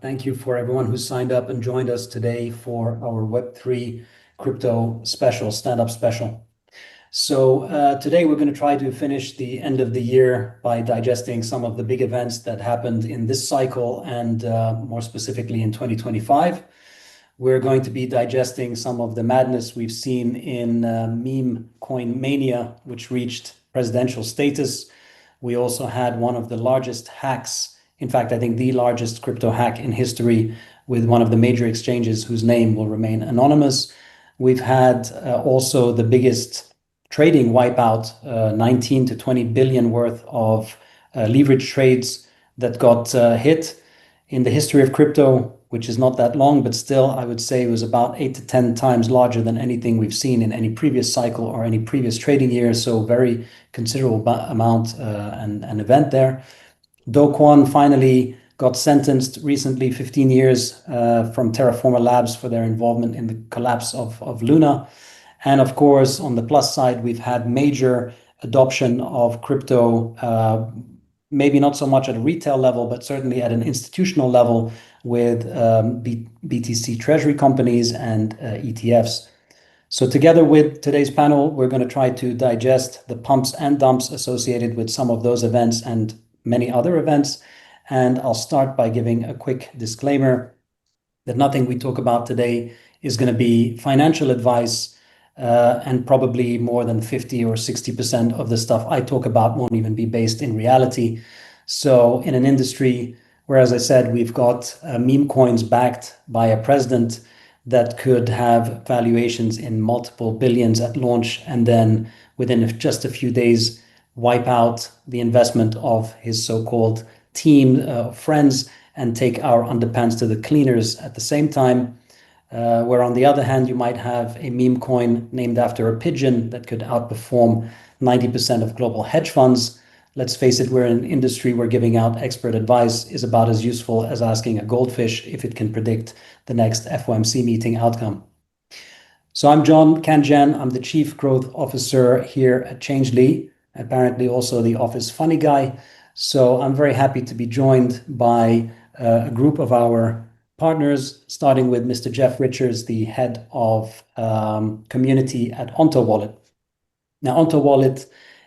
Thank you for everyone who signed up and joined us today for our Web3 crypto special, stand-up special. Today we're going to try to finish the end of the year by digesting some of the big events that happened in this cycle and more specifically in 2025. We're going to be digesting some of the madness we've seen in meme coin mania, which reached presidential status. We also had one of the largest hacks. In fact, I think the largest crypto hack in history with one of the major exchanges whose name will remain anonymous. We've had also the biggest trading wipeout, 19 to 20 billion worth of leverage trades that got hit in the history of crypto, which is not that long, but still I would say it was about 8 to 10 times larger than anything we've seen in any previous cycle or any previous trading year. So very considerable amount and event there. Do Kwon finally got sentenced recently 15 years from Terraformer Labs for their involvement in the collapse of Luna. And of course, on the plus side, we've had major adoption of crypto, maybe not so much at a retail level, but certainly at an institutional level with BTC treasury companies and ETFs. So together with today's panel, we're going to try to digest the pumps and dumps associated with some of those events and many other events. And I'll start by giving a quick disclaimer that nothing we talk about today is going to be financial advice, and probably more than 50 or 60% of the stuff I talk about won't even be based in reality. So in an industry where, as I said, we've got meme coins backed by a president that could have valuations in multiple billions at launch and then within just a few days wipe out the investment of his so-called team of friends and take our underpants to the cleaners at the same time. Where on the other hand, you might have a meme coin named after a pigeon that could outperform 90% of global hedge funds. Let's face it, we're in an industry where giving out expert advice is about as useful as asking a goldfish if it can predict the next FOMC meeting outcome. So I'm Khandjian. I'm the Chief Growth Officer here at Changelly, apparently also the office funny guy. So I'm very happy to be joined by a group of our partners, starting with Mr. Geoff Richards, the head of community at MyTonWallet. Now, MyTonWallet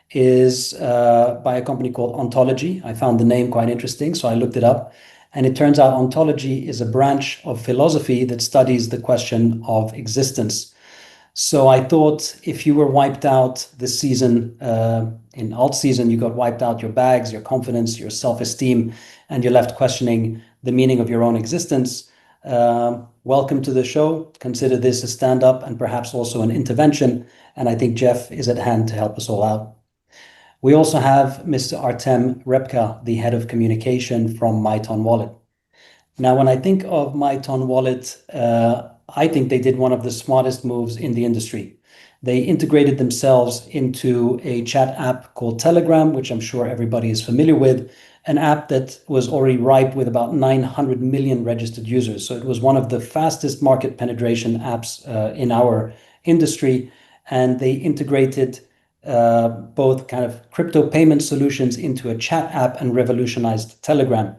is by a company called Ontology. I found the name quite interesting, so I looked it up. And it turns out Ontology is a branch of philosophy that studies the question of existence. So I thought if you were wiped out this season, in alt season, you got wiped out your bags, your confidence, your self-esteem, and you're left questioning the meaning of your own existence. Welcome to the show. Consider this a stand-up and perhaps also an intervention. And I think Geoff is at hand to help us all out. We also have Mr. Artem Repka, the head of communication from MyTonWallet. Now, when I think of MyTonWallet, I think they did one of the smartest moves in the industry. They integrated themselves into a chat app called Telegram, which I'm sure everybody is familiar with, an app that was already ripe with about 900 million registered users. So it was one of the fastest market penetration apps in our industry. And they integrated both kind of crypto payment solutions into a chat app and revolutionized Telegram.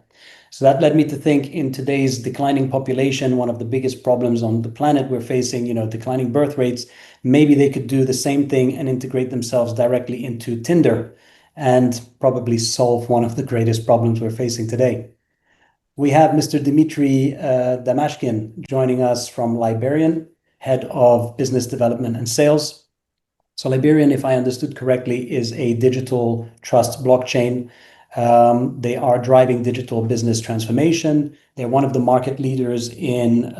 So that led me to think in today's declining population, one of the biggest problems on the planet we're facing, declining birth rates, maybe they could do the same thing and integrate themselves directly into Tinder and probably solve one of the greatest problems we're facing today. We have Mr. Dmitrii Damaskin joining us from Liberion, head of business development and sales. So Liberion, if I understood correctly, is a digital trust blockchain. They are driving digital business transformation. They're one of the market leaders in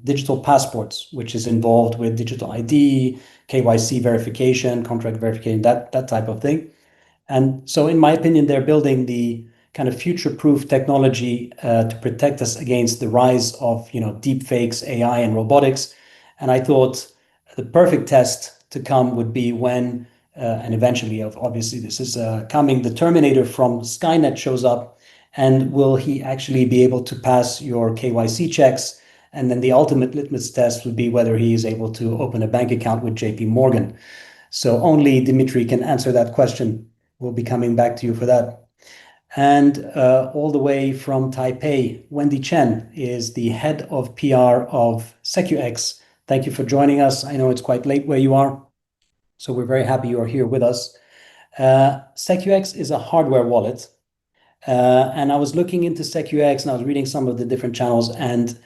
digital passports, which is involved with digital ID, KYC verification, contract verification, that type of thing. And so in my opinion, they're building the kind of future-proof technology to protect us against the rise of deep fakes, AI, and robotics. And I thought the perfect test to come would be when and eventually, obviously, this is coming. The Terminator from Skynet shows up, and will he actually be able to pass your KYC checks? And then the ultimate litmus test would be whether he is able to open a bank account with JP Morgan. So only Dmitrii can answer that question. We'll be coming back to you for that. And all the way from Taipei, Wendy Chen is the head of PR of SecuX. Thank you for joining us. I know it's quite late where you are, so we're very happy you are here with us. SecuX is a hardware wallet. And I was looking into SecuX and I was reading some of the different channels, and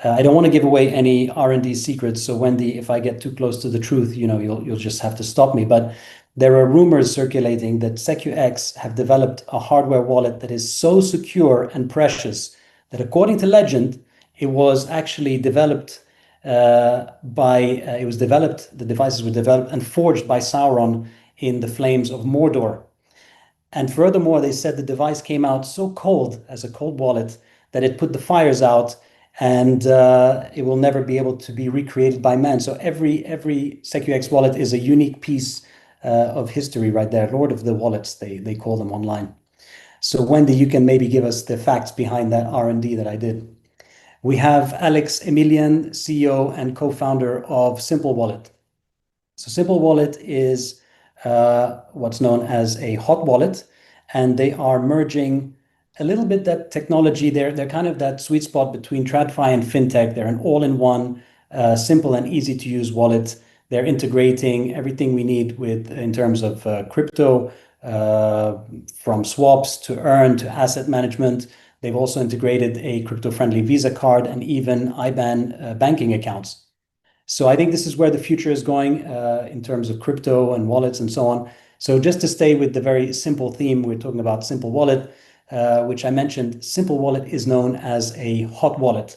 I don't want to give away any R&D secrets. So Wendy, if I get too close to the truth, you'll just have to stop me. But there are rumors circulating that SecuX have developed a hardware wallet that is so secure and precious that, according to legend, it was actually developed the devices were developed and forged by Sauron in the flames of Mordor. And furthermore, they said the device came out so cold as a cold wallet that it put the fires out, and it will never be able to be recreated by man. So every SecuX wallet is a unique piece of history right there. Lord of the wallets, they call them online. So Wendy, you can maybe give us the facts behind that R&D that I did. We have Alex Emelian, CEO and co-founder of Simple Wallet. So Simple Wallet is what's known as a hot wallet, and they are merging a little bit that technology. They're kind of that sweet spot between TradFi and fintech. They're an all-in-one, simple and easy to use wallet. They're integrating everything we need in terms of crypto, from swaps to earn to asset management. They've also integrated a crypto-friendly Visa card and even IBAN banking accounts. So I think this is where the future is going in terms of crypto and wallets and so on. So just to stay with the very simple theme, we're talking about Simple Wallet, which I mentioned. Simple Wallet is known as a hot wallet.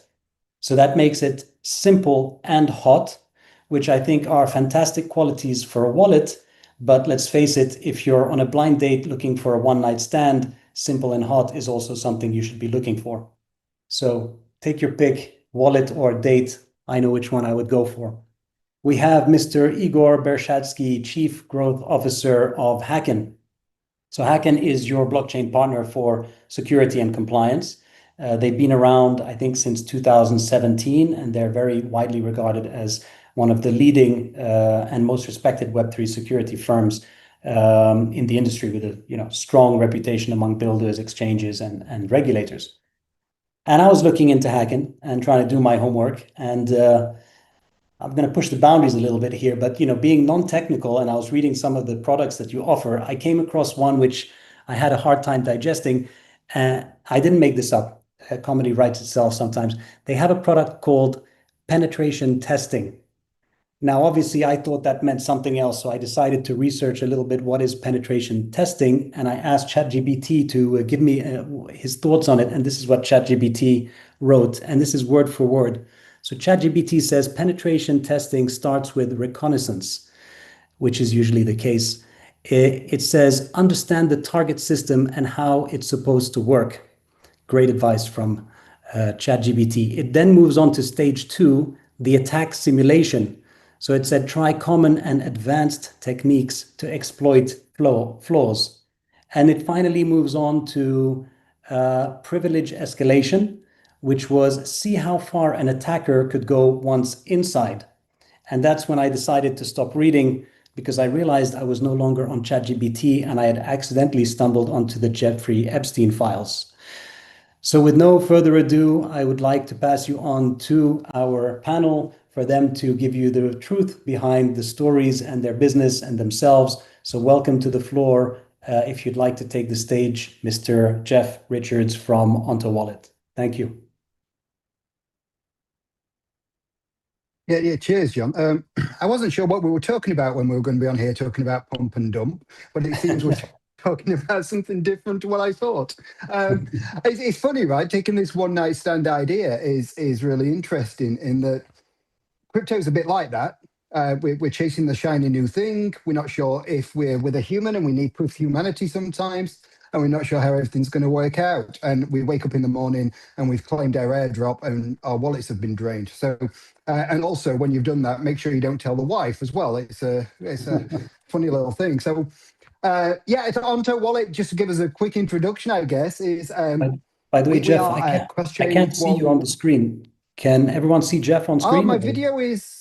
So that makes it simple and hot, which I think are fantastic qualities for a wallet. But let's face it, if you're on a blind date looking for a one-night stand, simple and hot is also something you should be looking for. So take your pick, wallet or date. I know which one I would go for. We have Mr. Igor Bershadsky, Chief Growth Officer of Hacken. So Hacken is your blockchain partner for security and compliance. They've been around, I think, since 2017, and they're very widely regarded as one of the leading and most respected Web3 security firms in the industry, with a strong reputation among builders, exchanges, and regulators. And I was looking into Hacken and trying to do my homework, and I'm going to push the boundaries a little bit here, but being non-technical, and I was reading some of the products that you offer, I came across one which I had a hard time digesting. I didn't make this up. Comedy writes itself sometimes. They have a product called penetration testing. Now, obviously, I thought that meant something else, so I decided to research a little bit what is penetration testing, and I asked ChatGPT to give me his thoughts on it, and this is what ChatGPT wrote, and this is word for word. So ChatGPT says penetration testing starts with reconnaissance, which is usually the case. It says understand the target system and how it's supposed to work. Great advice from ChatGPT. It then moves on to stage 2, the attack simulation. So it said try common and advanced techniques to exploit flaws. And it finally moves on to privilege escalation, which was see how far an attacker could go once inside. And that's when I decided to stop reading, because I realized I was no longer on ChatGPT and I had accidentally stumbled onto the Jeffrey Epstein files. So with no further ado, I would like to pass you on to our panel for them to give you the truth behind the stories and their business and themselves. So welcome to the floor. If you'd like to take the stage, Mr. Geoff Richards from MyTonWallet. Thank you. Yeah, cheers, John. I wasn't sure what we were talking about when we were going to be on here talking about pump and dump, but it seems we're talking about something different to what I thought. It's funny, right? Taking this one night stand idea is really interesting in that crypto is a bit like that. We're chasing the shiny new thing. We're not sure if we're with a human, and we need proof of humanity sometimes, and we're not sure how everything's going to work out. And we wake up in the morning and we've claimed our airdrop and our wallets have been drained. So, and also when you've done that, make sure you don't tell the wife as well. It's a funny little thing. So yeah, it's MyTonWallet. Just to give us a quick introduction, I guess, is by the way, Geoff, I can't see you on the screen. Can everyone see Geoff on screen? Oh, my video is...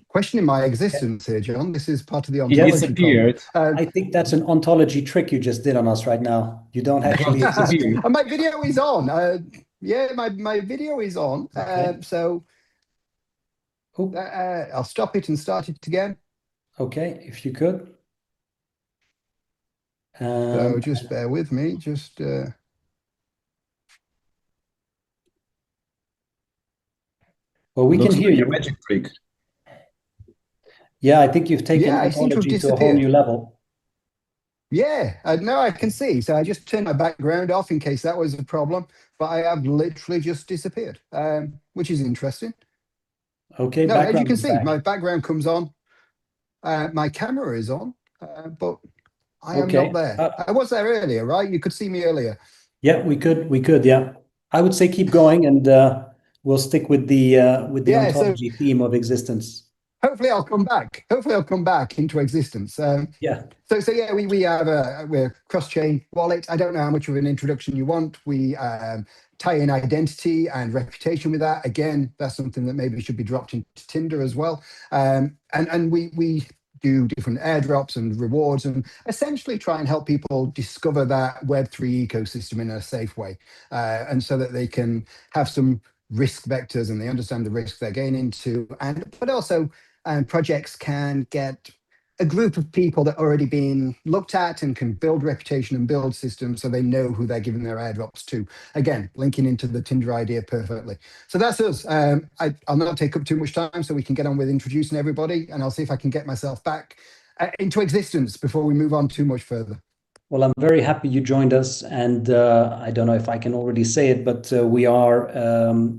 questioning my existence here, John. This is part of the ontology problem. I think that's an ontology trick you just did on us right now. You don't actually exist. My video is on. Yeah, my video is on. Okay. So I'll stop it and start it again. Okay, if you could. So just bear with me. Just. Well, we can hear you. Magic trick. Yeah, I think you've taken Yeah, I seem to have ontology to a whole new level. Yeah, no, I can see. So I just turned my background off in case that was a problem, but I have literally just disappeared, which is interesting. Okay, no, as you can is see, back. my background comes on. My camera is on, but I am not there. I was there earlier, right? You could see me earlier. Yeah, we could, yeah. I would say keep going, and we'll stick with the ontology theme of existence. Hopefully I'll come back. Hopefully I'll come back into existence. Yeah. So yeah, we have we're cross-chain wallet. I don't know how much of an introduction you want. We tie in identity and reputation with that. Again, that's something that maybe should be dropped into Tinder as well. And we do different airdrops and rewards and essentially try and help people discover that Web3 ecosystem in a safe way. And so that they can have some risk vectors and they understand the risk they're getting into, but also projects can get a group of people that are already being looked at and can build reputation and build systems so they know who they're giving their airdrops to. Again, linking into the Tinder idea perfectly. So that's us. I'll not take up too much time so we can get on with introducing everybody, and I'll see if I can get myself back into existence before we move on too much further. Well, I'm very happy you joined us, and I don't know if I can already say it, but we are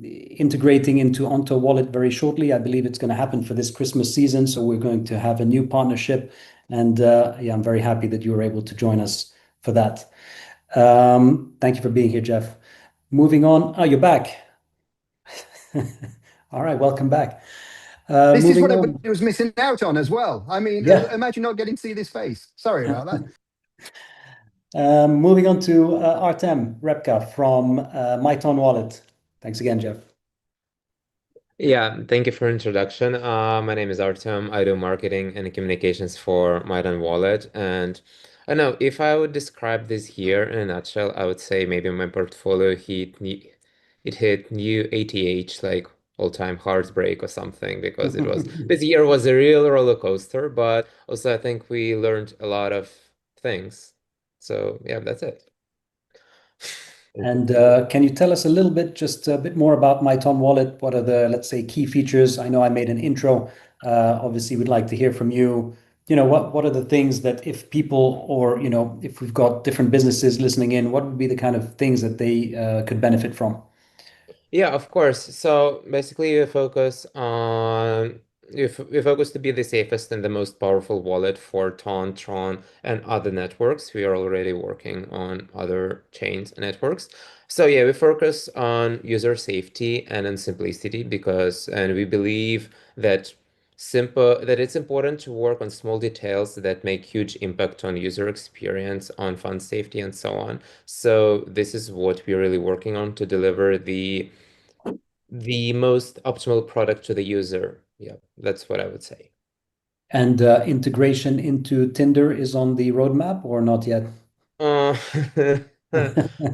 integrating into MyTonWallet very shortly. I believe it's going to happen for this Christmas season, so we're going to have a new partnership, and yeah, I'm very happy that you were able to join us for that. Thank you for being here, Geoff. Moving on. Oh, you're back. All right, welcome back. This is what everybody was missing out on as well. I mean, yeah. Imagine not getting to see this face. Sorry about that. Moving on to Artem Repka from MyTonWallet. Thanks again, Geoff. Yeah, thank you for introduction. My name is Artem. I do marketing and communications for MyTonWallet. And I know if I would describe this here in a nutshell, I would say maybe my portfolio hit new ATH, like all-time heartbreak or something, because it was this year was a real roller coaster, but also I think we learned a lot of things. So yeah, that's it. And can you tell us a little bit, just a bit more about MyTonWallet? What are the, let's say, key features? I know I made an intro. Obviously, we'd like to hear from you. You know, what are the things that if people, or, you know, if we've got different businesses listening in, what would be the kind of things that they could benefit from? Yeah, of course. So basically, we focus to be the safest and the most powerful wallet for Ton, Tron, and other networks. We are already working on other chains and networks. So yeah, we focus on user safety and on simplicity and we believe that it's important to work on small details that make huge impact on user experience, on fund safety, and so on. So this is what we're really working on to deliver the most optimal product to the user. Yeah, that's what I would say. And integration into Tinder is on the roadmap or not yet?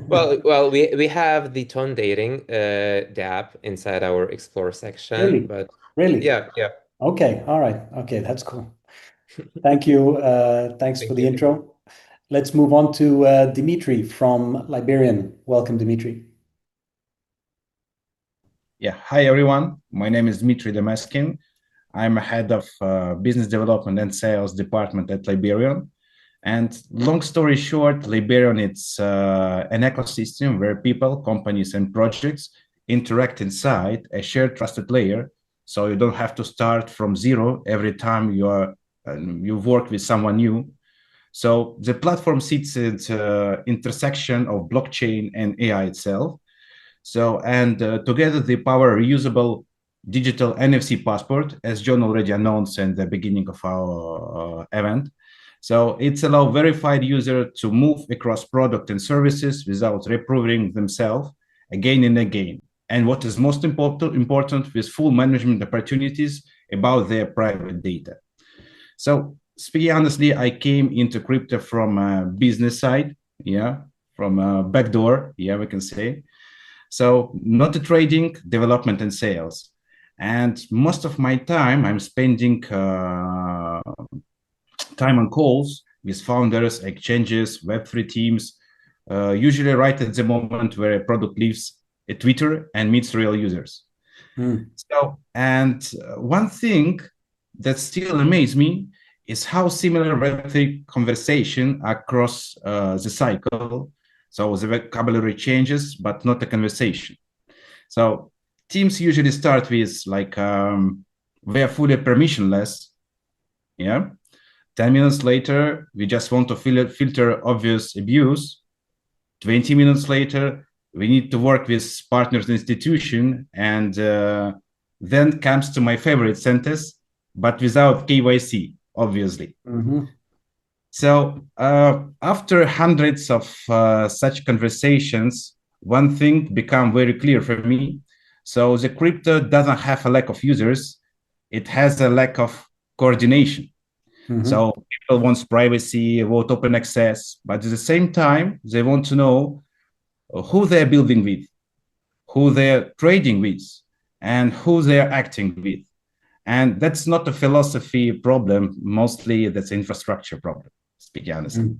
Well, we have the Ton dating dApp inside our explore section. Really? But really? Yeah. Okay, all right. Okay, that's cool. Thank you. Thanks for the intro. Let's move on to Dmitrii from Liberion. Welcome, Dmitrii. Yeah, hi everyone. My name is Dmitrii Damaskin. I'm a head of business development and sales department at Liberion. And long story short, Liberion, it's an ecosystem where people, companies, and projects interact inside a shared trusted layer. So you don't have to start from zero every time you work with someone new. So the platform sits at the intersection of blockchain and AI itself. So, and together they power reusable digital NFC passport, as John already announced in the beginning of our event. So it's allow verified user to move across product and services without reproving themselves again and again. And what is most important with full management opportunities about their private data. So speaking honestly, I came into crypto from a business side, from a backdoor, we can say. So not the trading, development and sales. And most of my time I'm spending time on calls with founders, exchanges, Web3 teams, usually right at the moment where a product leaves a Twitter and meets real users. So, and one thing that still amazes me is how similar Web3 conversation across the cycle. So the vocabulary changes, but not the conversation. So teams usually start with like, we are fully permissionless. 10 minutes later, we just want to filter obvious abuse. 20 minutes later, we need to work with partners institution. And then comes to my favorite sentence, but without KYC, obviously. So after hundreds of such conversations, one thing became very clear for me. So the crypto doesn't have a lack of users. It has a lack of coordination. So people want privacy, want open access, but at the same time, they want to know who they're building with, who they're trading with, and who they're acting with. And that's not a philosophy problem. Mostly that's an infrastructure problem, speaking honestly.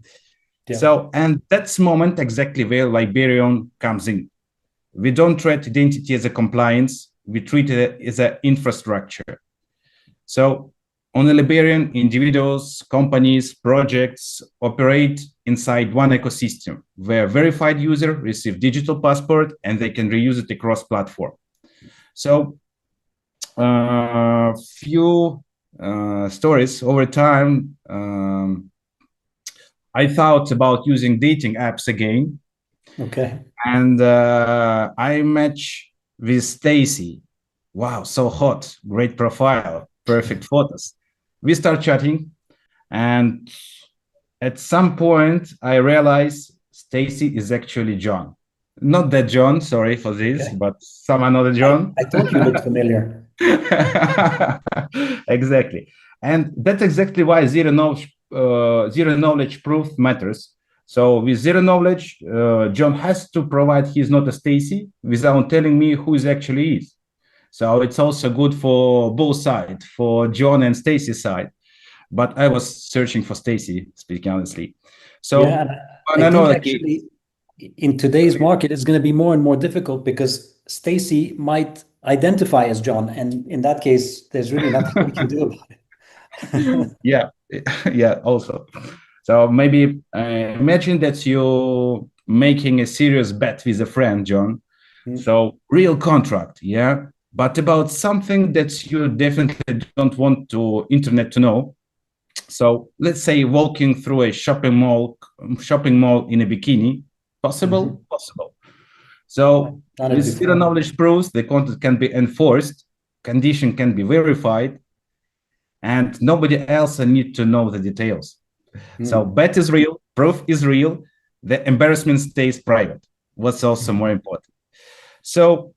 So, and that's moment exactly where Liberion comes in. We don't treat identity as a compliance. We treat it as an infrastructure. So on the Liberion, individuals, companies, projects operate inside one ecosystem where verified user receive digital passport and they can reuse it across platform. So few stories over time. I thought about using dating apps again. Okay. And I match with Stacy. Wow, so hot, great profile, perfect photos. We start chatting, and at some point I realize Stacy is actually John. Not that John, sorry for this, but some another John. I thought you looked familiar. Exactly. And that's exactly why zero knowledge proof matters. So with zero knowledge, John has to provide he's not a Stacy without telling me who he actually is. So it's also good for both sides, for John and Stacy's side. But I was searching for Stacy, speaking honestly. So yeah, I think actually in today's market, it's going to be more and more difficult because Stacy might identify as John, and in that case, there's really nothing we can do about it. yeah, also. So maybe imagine that you're making a serious bet with a friend, John. So real contract, but about something that you definitely don't want to internet to know. So let's say walking through a shopping mall in a bikini, possible. So with zero knowledge proofs, the content can be enforced, condition can be verified, and nobody else need to know the details. So bet is real, proof is real, the embarrassment stays private. What's also more important. So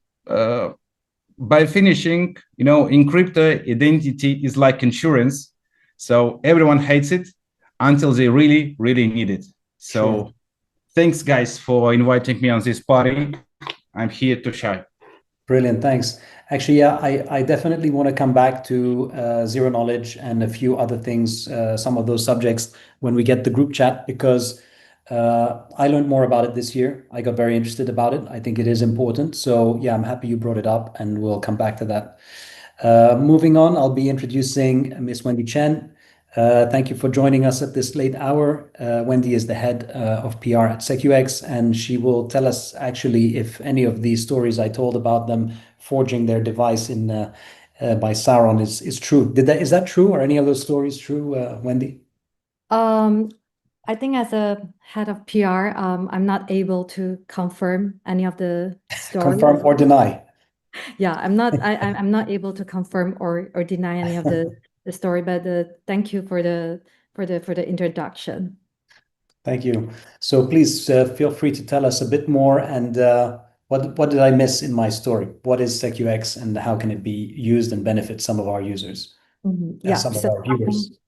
by finishing, in crypto, identity is like insurance. So everyone hates it until they really, really need it. So thanks, guys, for inviting me on this party. I'm here to shine. Brilliant, thanks. Actually, yeah, I definitely want to come back to zero knowledge and a few other things, some of those subjects when we get the group chat, because I learned more about it this year. I got very interested about it. I think it is important. So yeah, I'm happy you brought it up and we'll come back to that. Moving on, I'll be introducing Miss Wendy Chen. Thank you for joining us at this late hour. Wendy is the head of PR at SecuX, and she will tell us actually if any of these stories I told about them forging their device in by Sauron is true. Is that true? Are any of those stories true, Wendy? I think as a head of PR, I'm not able to confirm any of the stories. Confirm or deny. Yeah, I'm not able to confirm or deny any of the story, but thank you for the introduction. Thank you. So please feel free to tell us a bit more, and What did I miss in my story? What is SecuX and how can it be used and benefit some of our users and Yeah. some of So our viewers?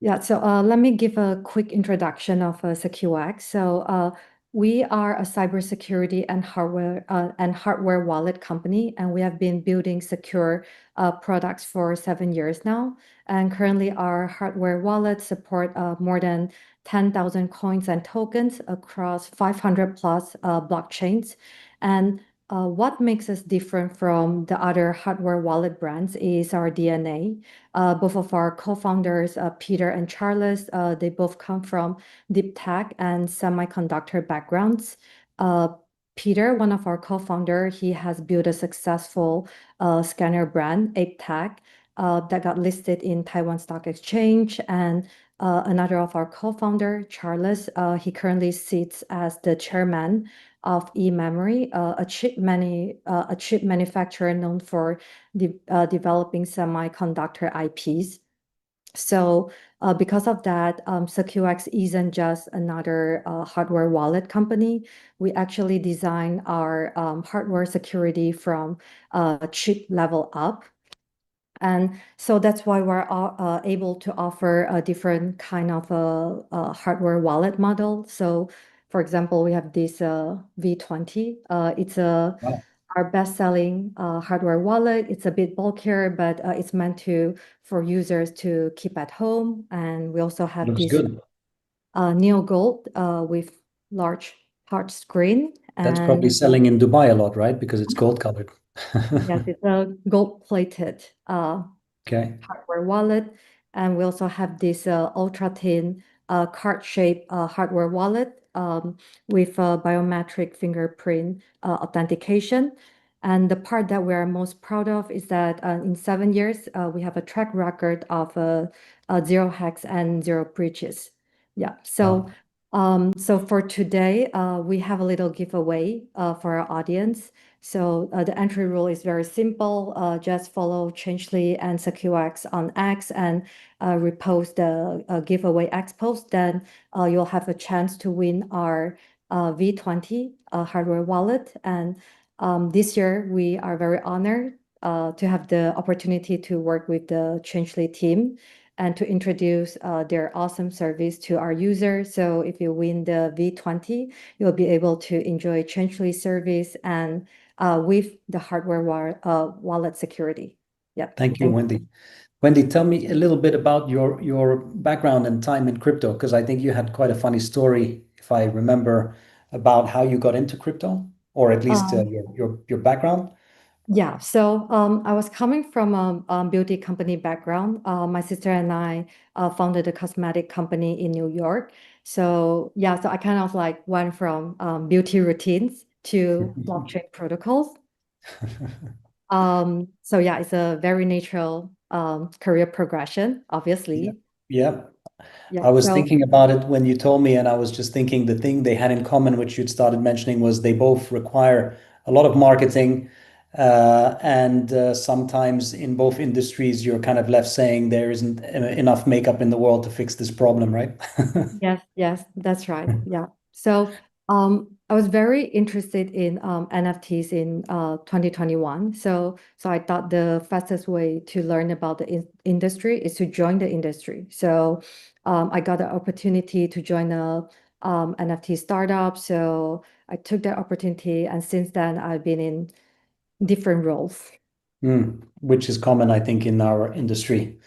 let me give a quick introduction of SecuX. We are a cybersecurity and hardware wallet company, and we have been building secure products for 7 years now. And currently, our hardware wallets support more than 10,000 coins and tokens across 500 plus blockchains. And what makes us different from the other hardware wallet brands is our DNA. Both of our co-founders, Peter and Charles, they both come from deep tech and semiconductor backgrounds. Peter, one of our co-founder, he has built a successful scanner brand, ApeTech, that got listed in Taiwan Stock Exchange. And another of our co-founder, Charles, he currently sits as the chairman of eMemory, a chip manufacturer known for developing semiconductor IPs. Because of that, SecuX isn't just another hardware wallet company. We actually design our hardware security from chip level up. And so that's why we're able to offer a different kind of hardware wallet model. So, for example, we have this V20. It's our best-selling hardware wallet. It's a bit bulkier, but it's meant for users to keep at home. And we also have Looks this good. Neo Gold with large touch screen. That's probably And selling in Dubai a lot, right? Because it's gold colored. yes, it's a gold-plated Okay. hardware wallet. And we also have this ultra-thin card-shaped hardware wallet with biometric fingerprint authentication. And the part that we are most proud of is that in 7 years, we have a track record of zero hacks and zero breaches. Yeah. So for today, we have a little giveaway for our audience. So the entry rule is very simple. Just follow Changelly and SecuX on X and repost the giveaway X post. Then you'll have a chance to win our V20 hardware wallet. And this year, we are very honored to have the opportunity to work with the Changelly team and to introduce their awesome service to our users. So if you win the V20, you'll be able to enjoy Changelly service and with the hardware wallet security. Yeah. Thank you, Wendy. Wendy, tell me a little bit about your background and time in crypto, because I think you had quite a funny story, if I remember, about how you got into crypto, or at least your background. Yeah, so I was coming from a beauty company background. My sister and I founded a cosmetic company in New York. So yeah, so I kind of like went from beauty routines to blockchain protocols. So yeah, it's a very natural career progression, obviously. Yeah. Yeah, I was so thinking about it when you told me, and I was just thinking the thing they had in common, which you'd started mentioning, was they both require a lot of marketing. And sometimes in both industries, you're kind of left saying there isn't enough makeup in the world to fix this problem, right? yes, that's right. Yeah. So I was very interested in NFTs in 2021. So I thought the fastest way to learn about the industry is to join the industry. So I got the opportunity to join a NFT startup. So I took that opportunity, and since then I've been in different roles. Which is common, I think, in our industry.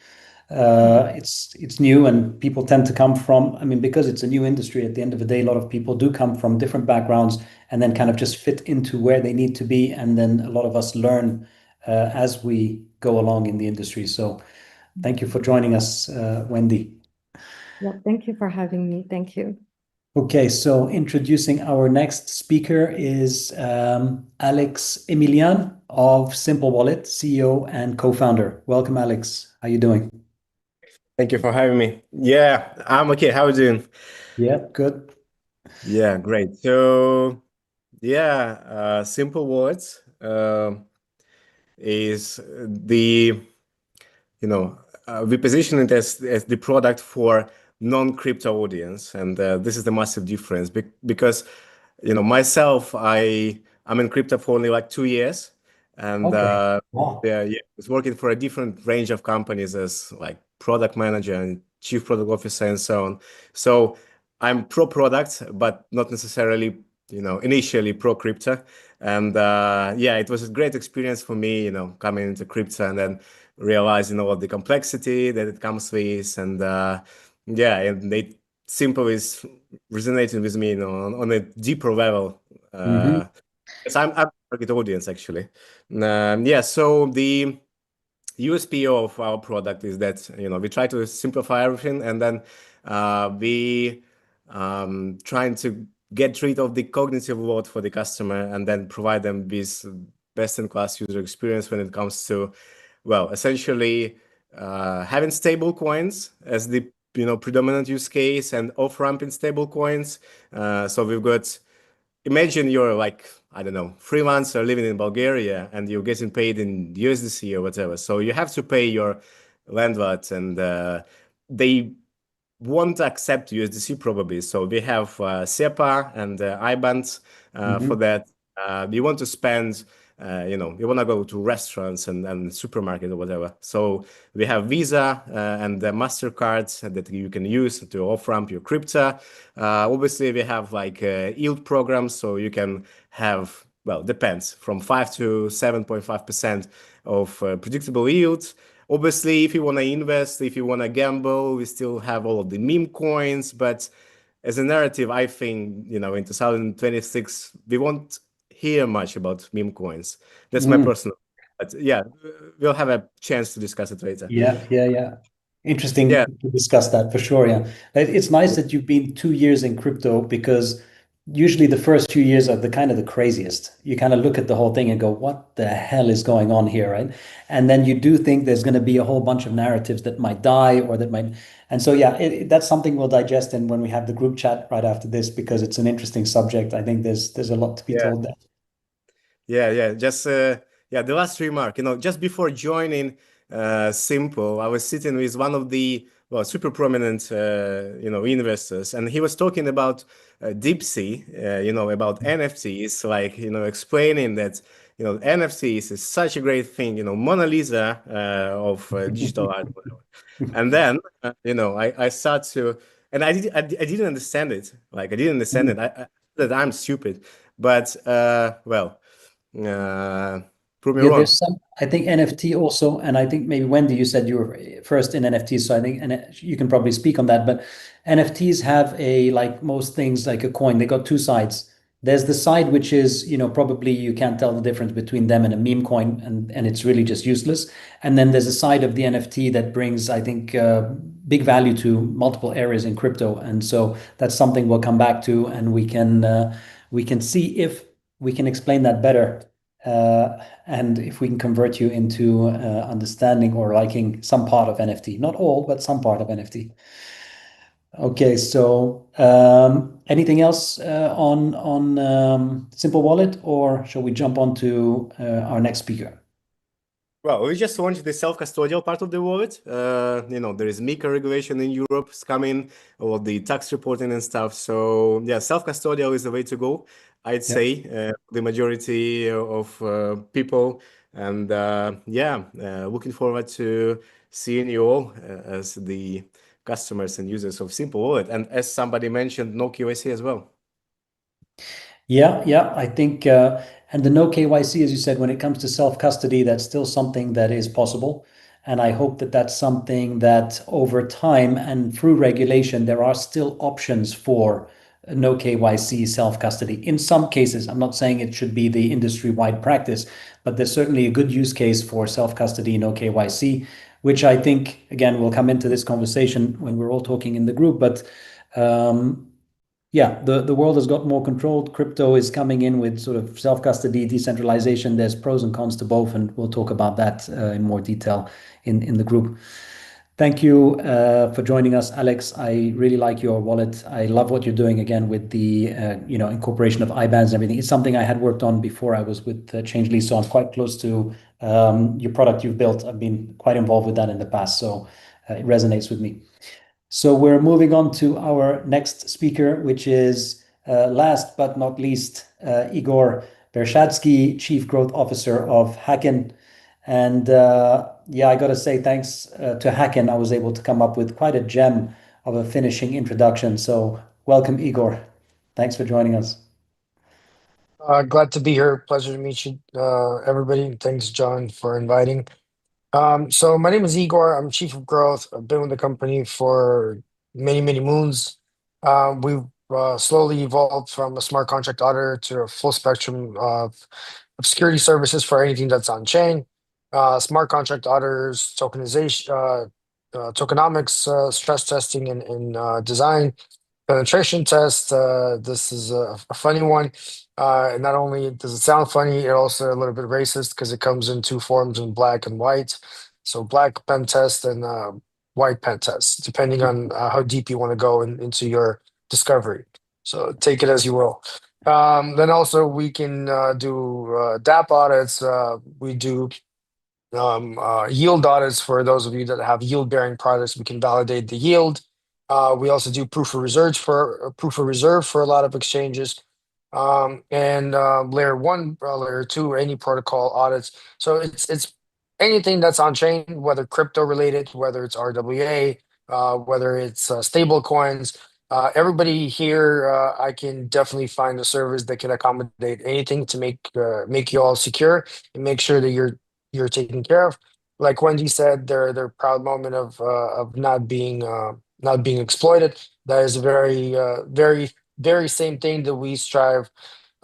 It's new and people tend to come from, I mean, because it's a new industry, at the end of the day, a lot of people do come from different backgrounds and then kind of just fit into where they need to be. And then a lot of us learn as we go along in the industry. So thank you for joining us, Wendy. Yeah, thank you for having me. Thank you. Okay, so introducing our next speaker is Alex Emelian of SimpleWallet, CEO and co-founder. Welcome, Alex. How are you doing? Thank you for having me. Yeah, I'm okay. How are you doing? Yeah, good. Yeah, great. So, yeah, Simple Words is we position it as the product for non-crypto audience, and this is the massive difference because, myself, I I'm in crypto for only like 2 years, and Okay. Wow. yeah, I was working for a different range of companies as like product manager and chief product officer and so on. So I'm pro product, but not necessarily, initially pro crypto. And yeah, it was a great experience for me, coming into crypto and then realizing all of the complexity that it comes with, and yeah, and it simply is resonating with me, on a deeper level. Mm-hmm. Yes, I'm a target audience actually. Yeah, so the USP of our product is that we try to simplify everything, and then we trying to get rid of the cognitive load for the customer, and then provide them with best-in-class user experience when it comes to, well, essentially having stable coins as the predominant use case and off-ramping stable coins. So we've got, imagine you're like, I don't know, freelancer living in Bulgaria and you're getting paid in USDC or whatever. So you have to pay your landlord, and they won't accept USDC probably. So we have SEPA and IBANs for that. You want to spend, you want to go to restaurants and supermarket or whatever. So we have Visa and the MasterCards that you can use to off-ramp your crypto. Obviously, we have like yield programs, so you can have, well, depends, from 5 to 7.5% of predictable yields. Obviously, if you want to invest, if you want to gamble, we still have all of the meme coins. But as a narrative, I think, in 2026, we won't hear much about meme coins. That's my personal. But yeah, we'll have a chance to discuss it later. Yeah. Interesting Yeah. to discuss that for sure. Yeah. It's nice that you've been 2 years in crypto, because usually the first few years are the kind of the craziest. You kind of look at the whole thing and go, what the hell is going on here, right? And then you do think there's going to be a whole bunch of narratives that might die or that might. And so, yeah, that's something we'll digest in when we have the group chat right after this, because it's an interesting subject. I think there's a lot to be told there. Yeah. Just yeah, the last remark, just before joining Simple, I was sitting with one of the, well, super prominent investors, and he was talking about DeepSea, about NFTs, like, explaining that NFTs is such a great thing, Mona Lisa of digital art, whatever. And then I start to, and I didn't understand it. Like, I didn't understand it. I that I'm stupid, but well. Prove me Yeah, wrong. there's some, I think NFT also, and I think maybe Wendy, you said you were first in NFTs, so I think, and you can probably speak on that, but NFTs have like most things, like a coin, they got two sides. There's the side which is, probably you can't tell the difference between them and a meme coin, and it's really just useless. And then there's a side of the NFT that brings, I think, big value to multiple areas in crypto. And so that's something we'll come back to, and we can see if we can explain that better. And if we can convert you into understanding or liking some part of NFT, not all, but some part of NFT. Okay, so anything else on Simple Wallet, or shall we jump on to our next speaker? Well, we just launched the self-custodial part of the wallet. There is MiCA regulation in Europe is coming, all the tax reporting and stuff. So yeah, self-custodial is the way to go, I'd say, the majority of people. And yeah, looking forward to seeing you all as the customers and users of Simple Wallet. And as somebody mentioned, no KYC as well. Yeah. I think, and the no KYC, as you said, when it comes to self-custody, that's still something that is possible. And I hope that that's something that over time and through regulation, there are still options for no KYC self-custody. In some cases, I'm not saying it should be the industry-wide practice, but there's certainly a good use case for self-custody, no KYC, which I think, again, we'll come into this conversation when we're all talking in the group. But yeah, the world has got more controlled. Crypto is coming in with sort of self-custody, decentralization. There's pros and cons to both, and we'll talk about that in more detail in the group. Thank you for joining us, Alex. I really like your wallet. I love what you're doing again with the incorporation of IBANs and everything. It's something I had worked on before I was with Changelly, so I'm quite close to your product you've built. I've been quite involved with that in the past, so it resonates with me. So we're moving on to our next speaker, which is last but not least, Igor. Bershadsky, Chief Growth Officer of Hacken. And yeah, I got to say thanks to Hacken. I was able to come up with quite a gem of a finishing introduction. So welcome, Igor. Thanks for joining us. Glad to be here. Pleasure to meet you, everybody. Thanks, John, for inviting. So my name is Igor. I'm Chief of Growth. I've been with the company for many, many moons. We've slowly evolved from a smart contract auditor to a full spectrum of security services for anything that's on chain. Smart contract auditors, tokenization, tokenomics, stress testing, and design. Penetration test. This is a funny one. Not only does it sound funny, it also a little bit racist because it comes in two forms in black and white. So black pen test and white pen test, depending on how deep you want to go into your discovery. So take it as you will. Then also we can do DApp audits. We do yield audits for those of you that have yield-bearing products. We can validate the yield. We also do proof of reserve for a lot of exchanges, and layer 1, layer 2, any protocol audits. So it's anything that's on chain, whether crypto related, whether it's RWA, whether it's stable coins. Everybody here, I can definitely find a service that can accommodate anything to make you all secure and make sure that you're taken care of. Like Wendy said, their proud moment of not being exploited. That is a very same thing that we strive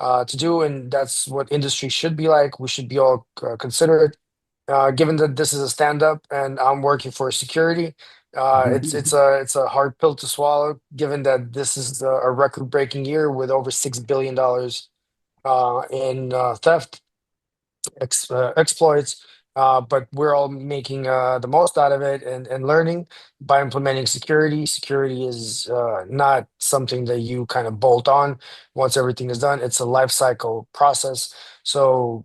to do, and that's what industry should be like. We should be all considerate. Given that this is a stand-up and I'm working for security, it's a hard pill to swallow. Given that this is a record-breaking year with over $6 billion in theft exploits. But we're all making the most out of it and learning by implementing security. Security is not something that you kind of bolt on once everything is done. It's a life cycle process. So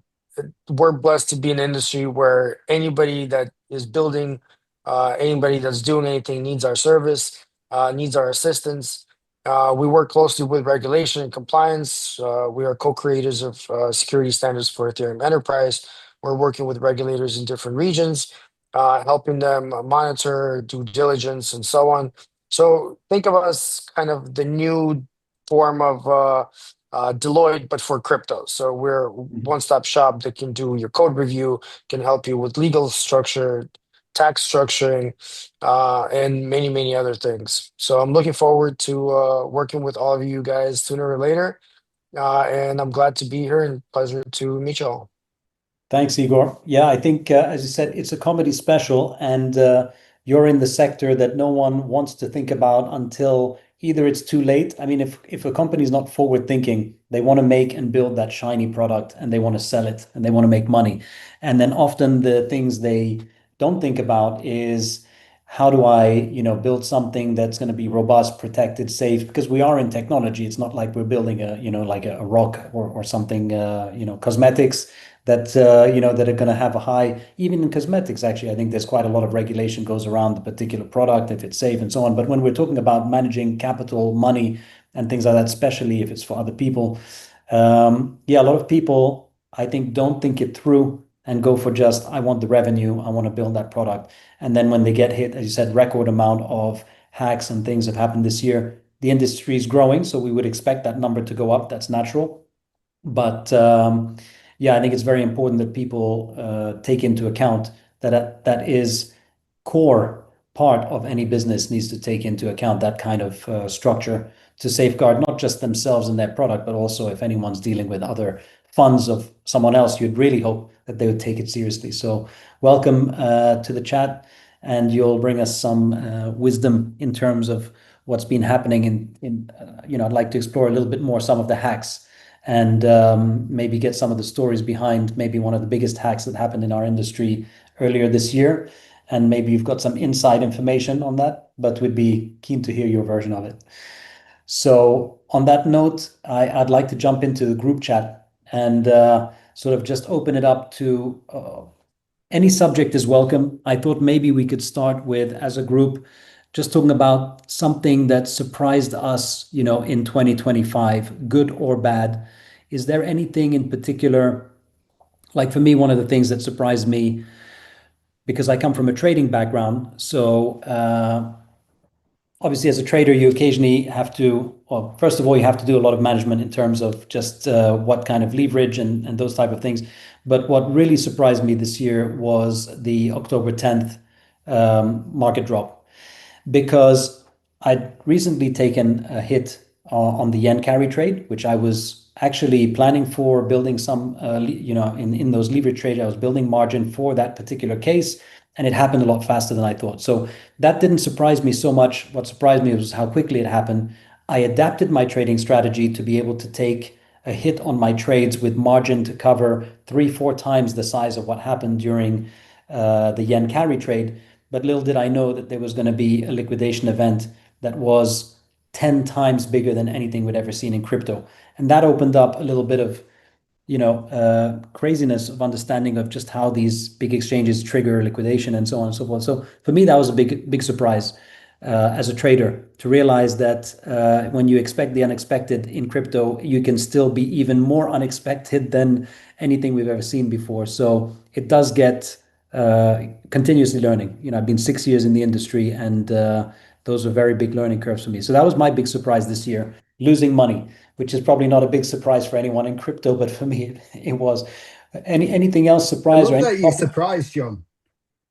we're blessed to be in an industry where anybody that is building, anybody that's doing anything needs our service, needs our assistance. We work closely with regulation and compliance. We are co-creators of security standards for Ethereum Enterprise. We're working with regulators in different regions, helping them monitor due diligence and so on. So think of us kind of the new form of Deloitte, but for crypto. So we're one-stop shop that can do your code review, can help you with legal structure, tax structuring, and many, many other things. So I'm looking forward to working with all of you guys sooner or later. And I'm glad to be here and pleasure to meet you all. Thanks, Igor. Yeah, I think, as you said, it's a comedy special, and you're in the sector that no one wants to think about until either it's too late. I mean, if a company is not forward thinking, they want to make and build that shiny product and they want to sell it and they want to make money. And then often the things they don't think about is how do I, build something that's going to be robust, protected, safe? Because we are in technology. It's not like we're building like a rock or something, cosmetics that that are going to have a high, even in cosmetics, actually, I think there's quite a lot of regulation goes around the particular product, if it's safe and so on. But when we're talking about managing capital, money, and things like that, especially if it's for other people, yeah, a lot of people, I think, don't think it through and go for just, I want the revenue, I want to build that product. And then when they get hit, as you said, record amount of hacks and things have happened this year. The industry is growing, so we would expect that number to go up. That's natural. But yeah, I think it's very important that people take into account that is core part of any business needs to take into account that kind of structure to safeguard not just themselves and their product, but also if anyone's dealing with other funds of someone else, you'd really hope that they would take it seriously. So welcome to the chat, and you'll bring us some wisdom in terms of what's been happening in I'd like to explore a little bit more some of the hacks and maybe get some of the stories behind maybe one of the biggest hacks that happened in our industry earlier this year. And maybe you've got some inside information on that, but we'd be keen to hear your version of it. So on that note, I'd like to jump into the group chat and sort of just open it up to any subject is welcome. I thought maybe we could start with, as a group, just talking about something that surprised us, in 2025, good or bad. is there anything in particular, like for me, one of the things that surprised me, because I come from a trading background, so obviously as a trader, you occasionally have to, well, first of all, you have to do a lot of management in terms of just what kind of leverage and those type of things. But what really surprised me this year was the October 10th market drop, because I'd recently taken a hit on the yen carry trade, which I was actually planning for building some, in those leverage trades, I was building margin for that particular case, and it happened a lot faster than I thought. So that didn't surprise me so much. What surprised me was how quickly it happened. I adapted my trading strategy to be able to take a hit on my trades with margin to cover 3-4 times the size of what happened during the yen carry trade. But little did I know that there was going to be a liquidation event that was 10 times bigger than anything we'd ever seen in crypto. And that opened up a little bit of craziness of understanding of just how these big exchanges trigger liquidation and so on and so forth. So for me, that was a big surprise as a trader, to realize that when you expect the unexpected in crypto, you can still be even more unexpected than anything we've ever seen before. So it does get continuously learning. I've been 6 years in the industry, and those are very big learning curves for me. So that was my big surprise this year, losing money, which is probably not a big surprise for anyone in crypto, but for me, it was. Anything else surprise? I love that you're surprised, John.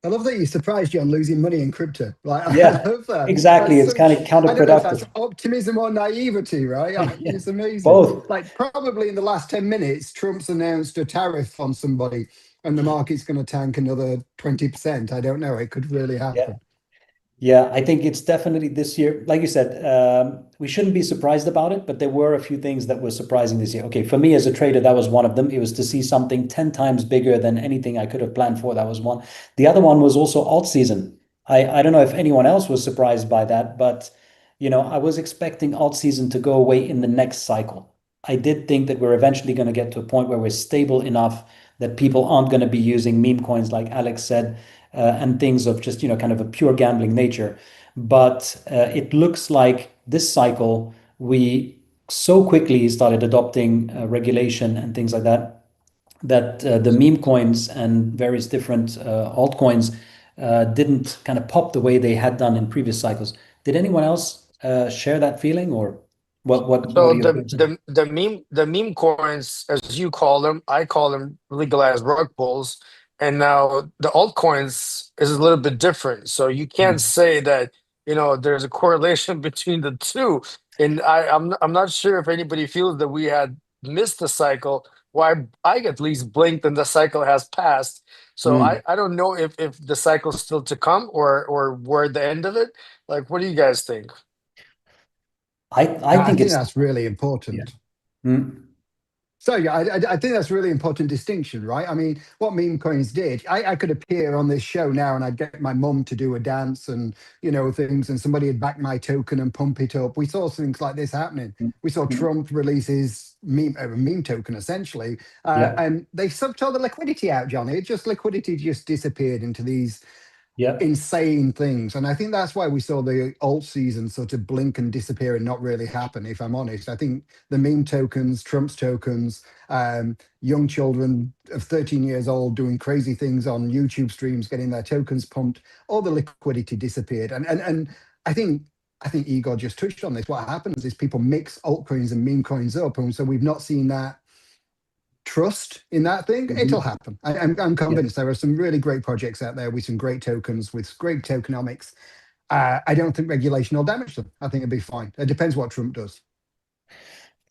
I love that you're surprised, John, losing money in crypto. Yeah, I love that. exactly. It's kind of counterproductive. I don't know if that's optimism or naivety, right? It's amazing. Both. Probably in the last 10 minutes, Trump's announced a tariff on somebody and the market's going to tank another 20%. I don't know. It could really happen. Yeah, I think it's definitely this year. Like you said, we shouldn't be surprised about it, but there were a few things that were surprising this year. Okay, for me as a trader, that was one of them. It was to see something 10 times bigger than anything I could have planned for. That was one. The other one was also alt season. I don't know if anyone else was surprised by that, but I was expecting alt season to go away in the next cycle. I did think that we're eventually going to get to a point where we're stable enough that people aren't going to be using meme coins, like Alex said, and things of just kind of a pure gambling nature. But it looks like this cycle we so quickly started adopting regulation and things like that, that the meme coins and various different altcoins didn't kind of pop the way they had done in previous cycles. Did anyone else share that feeling, or what So are your opinions? the meme coins, as you call them, I call them legalized rug pulls. And now the altcoins is a little bit different. So you can't say that, there's a correlation between the two. And I'm not sure if anybody feels that we had missed the cycle. Why I at least blinked and the cycle has passed. So I don't know if the cycle's still to come or we're at the end of it. Like, what do you guys think? I think it's that's really important. So yeah, I think that's a really important distinction, right? I mean, what meme coins did, I could appear on this show now and I'd get my mum to do a dance and things, and somebody would back my token and pump it up. We saw things like this happening. We saw Trump release his meme token essentially, and they sucked all the liquidity out, John. Liquidity just disappeared into these insane things. And I think that's why we saw the alt season sort of blink and disappear and not really happen, if I'm honest. I think the meme tokens, Trump's tokens, young children of 13 years old doing crazy things on YouTube streams, getting their tokens pumped, all the liquidity disappeared. And I think Igor just touched on this. What happens is people mix altcoins and meme coins up. And so we've not seen that trust in that thing. It'll happen. I'm convinced there are some really great projects out there with some great tokens, with great tokenomics. I don't think regulation will damage them. I think it'll be fine. It depends what Trump does.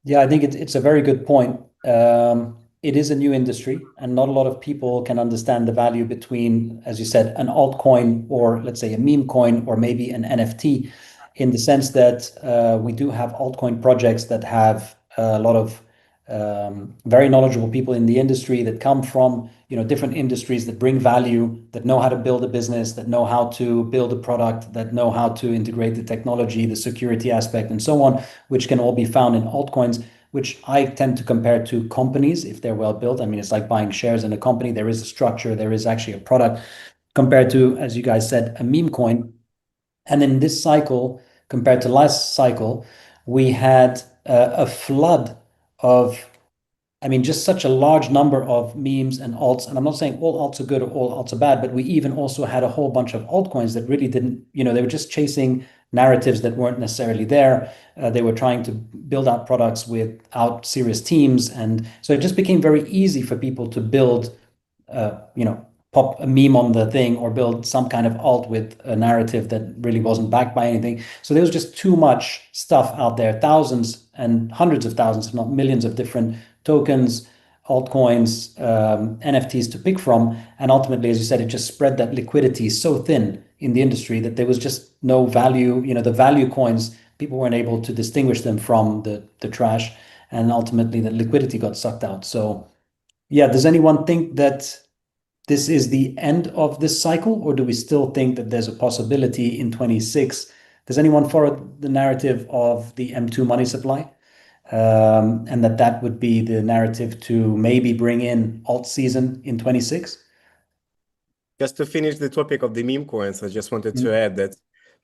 Yeah, I think it's a very good point. It is a new industry, and not a lot of people can understand the value between, as you said, an altcoin or let's say a meme coin or maybe an NFT, in the sense that we do have altcoin projects that have a lot of very knowledgeable people in the industry that come from different industries, that bring value, that know how to build a business, that know how to build a product, that know how to integrate the technology, the security aspect, and so on, which can all be found in altcoins, which I tend to compare to companies if they're well built. I mean, it's like buying shares in a company. There is a structure, there is actually a product, compared to, as you guys said, a meme coin. And in this cycle, compared to last cycle, we had a flood of I mean, just such a large number of memes and alts. And I'm not saying all alts are good or all alts are bad, but we even also had a whole bunch of altcoins that really didn't, they were just chasing narratives that weren't necessarily there. They were trying to build out products without serious teams. And so it just became very easy for people to build, pop a meme on the thing or build some kind of alt with a narrative that really wasn't backed by anything. So there was just too much stuff out there, thousands and hundreds of thousands, if not millions of different tokens, altcoins, NFTs to pick from. And ultimately, as you said, it just spread that liquidity so thin in the industry that there was just no value. The value coins, people weren't able to distinguish them from the trash. And ultimately, the liquidity got sucked out. So yeah, does anyone think that this is the end of this cycle, or do we still think that there's a possibility in 26? Does anyone follow the narrative of the M2 money supply? And that would be the narrative to maybe bring in alt season in 26? Just to finish the topic of the meme coins, I just wanted to add that,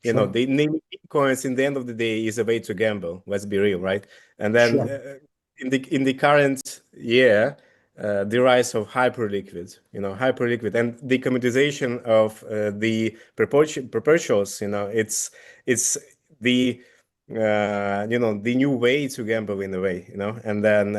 the meme coins in the end of the day is a way to gamble. Let's be real, right? And then in the current year, the rise of hyperliquid, and the commoditization of the perpetuals, it's the the new way to gamble in a way, and then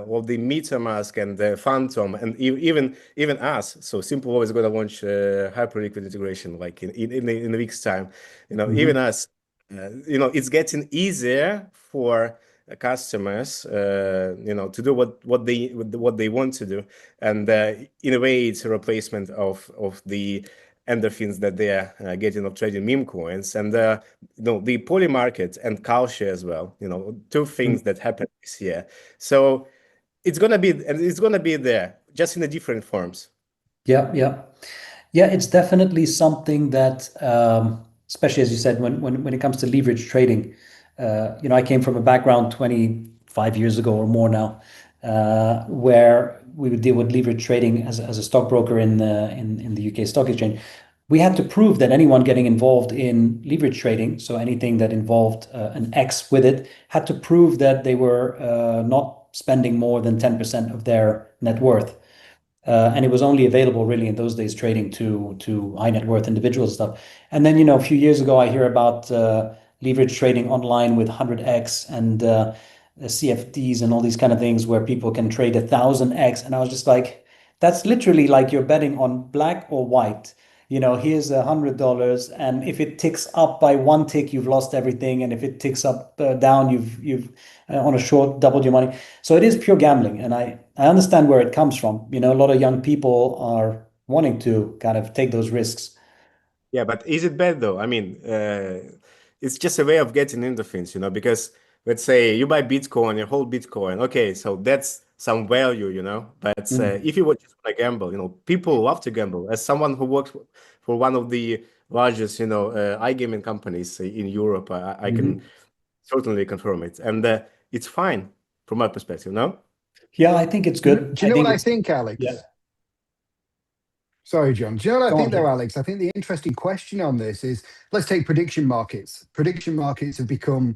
all the MetaMask and the Phantom and even us. So Simple Wallet is going to launch hyperliquid integration like in a week's time. Even us, it's getting easier for customers, to do what they want to do, and in a way, it's a replacement of the endorphins that they are getting of trading meme coins, and the poly market and culture as well. Two things that happened this year. So it's gonna be there, just in the different forms. Yeah. It's definitely something that, especially as you said, when it comes to leverage trading, I came from a background 25 years ago or more now, where we would deal with leverage trading as a stockbroker in the UK Stock Exchange. We had to prove that anyone getting involved in leverage trading, so anything that involved an X with it, had to prove that they were not spending more than 10% of their net worth. And it was only available really in those days trading to high net worth individuals and stuff. And then, a few years ago, I hear about leverage trading online with 100x and CFDs and all these kind of things where people can trade 1000x. And I was just like, that's literally like you're betting on black or white. Here's $100, and if it ticks up by one tick, you've lost everything, and if it ticks up down, you've on a short doubled your money. So it is pure gambling, and I understand where it comes from. A lot of young people are wanting to kind of take those risks. Yeah, but is it bad though? I mean, it's just a way of getting into things, because let's say you buy Bitcoin, you hold Bitcoin. Okay, so that's some value, But if you just want to gamble, people love to gamble. As someone who works for one of the largest, iGaming companies in Europe, I can certainly confirm it, and it's fine from my perspective. No. Yeah, I think it's good. Do you know what I think, Alex? Yeah. Sorry, John. Do you know what I think, John. though, Alex? I think the interesting question on this is, let's take prediction markets. Prediction markets have become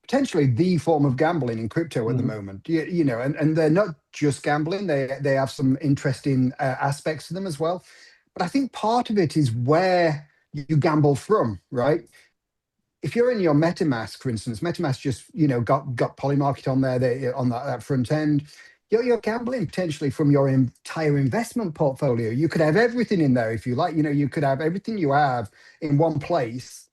potentially the form of gambling in crypto at the moment. And they're not just gambling. They have some interesting aspects to them as well. But I think part of it is where you gamble from, right? If you're in your MetaMask, for instance, MetaMask just got Polymarket on there, on that front end. You're gambling potentially from your entire investment portfolio. You could have everything in there if you like. You could have everything you have in one place,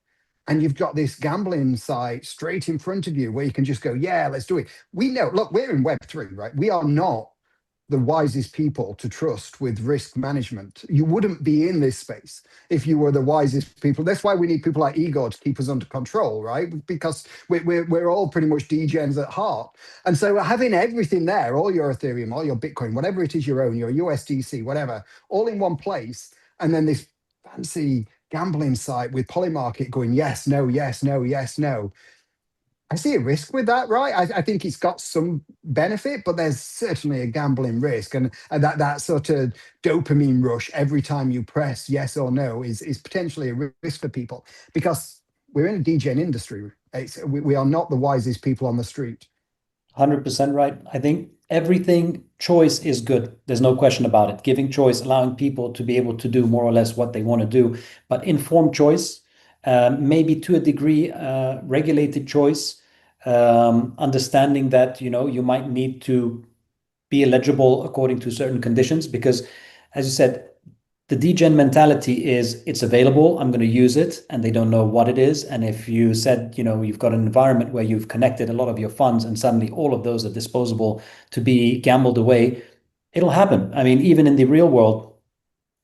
and you've got this gambling site straight in front of you where you can just go, yeah, let's do it. We know, look, we're in Web3, right? We are not the wisest people to trust with risk management. You wouldn't be in this space if you were the wisest people. That's why we need people like Igor to keep us under control, right? Because we're all pretty much degens at heart. And so having everything there, all your Ethereum, all your Bitcoin, whatever it is you own, your USDC, whatever, all in one place, and then this fancy gambling site with Polymarket going, yes, no, yes, no, yes, no. I see a risk with that, right? I think it's got some benefit, but there's certainly a gambling risk. And that sort of dopamine rush every time you press yes or no is potentially a risk for people, because we're in a degen industry. We are not the wisest people on the street. 100% right. I think everything choice is good. There's no question about it. Giving choice, allowing people to be able to do more or less what they want to do, but informed choice, maybe to a degree, regulated choice, understanding that, you might need to be eligible according to certain conditions, because as you said, the degen mentality is it's available, I'm going to use it, and they don't know what it is. And if you said, you've got an environment where you've connected a lot of your funds and suddenly all of those are disposable to be gambled away, it'll happen. I mean, even in the real world,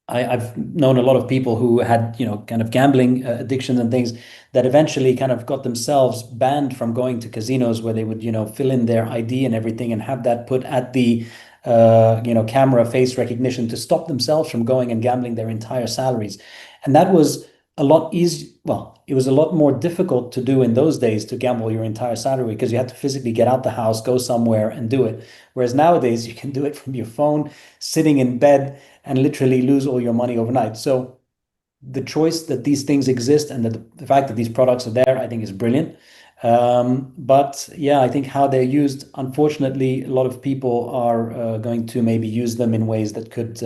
I've known a lot of people who had, kind of gambling addictions and things that eventually kind of got themselves banned from going to casinos where they would, fill in their ID and everything and have that put at the, camera face recognition to stop themselves from going and gambling their entire salaries. And that was a lot easy. Well, it was a lot more difficult to do in those days to gamble your entire salary because you had to physically get out the house, go somewhere and do it. Whereas nowadays you can do it from your phone, sitting in bed, and literally lose all your money overnight. So the choice that these things exist and that the fact that these products are there, I think is brilliant. But yeah, I think how they're used, unfortunately, a lot of people are going to maybe use them in ways that could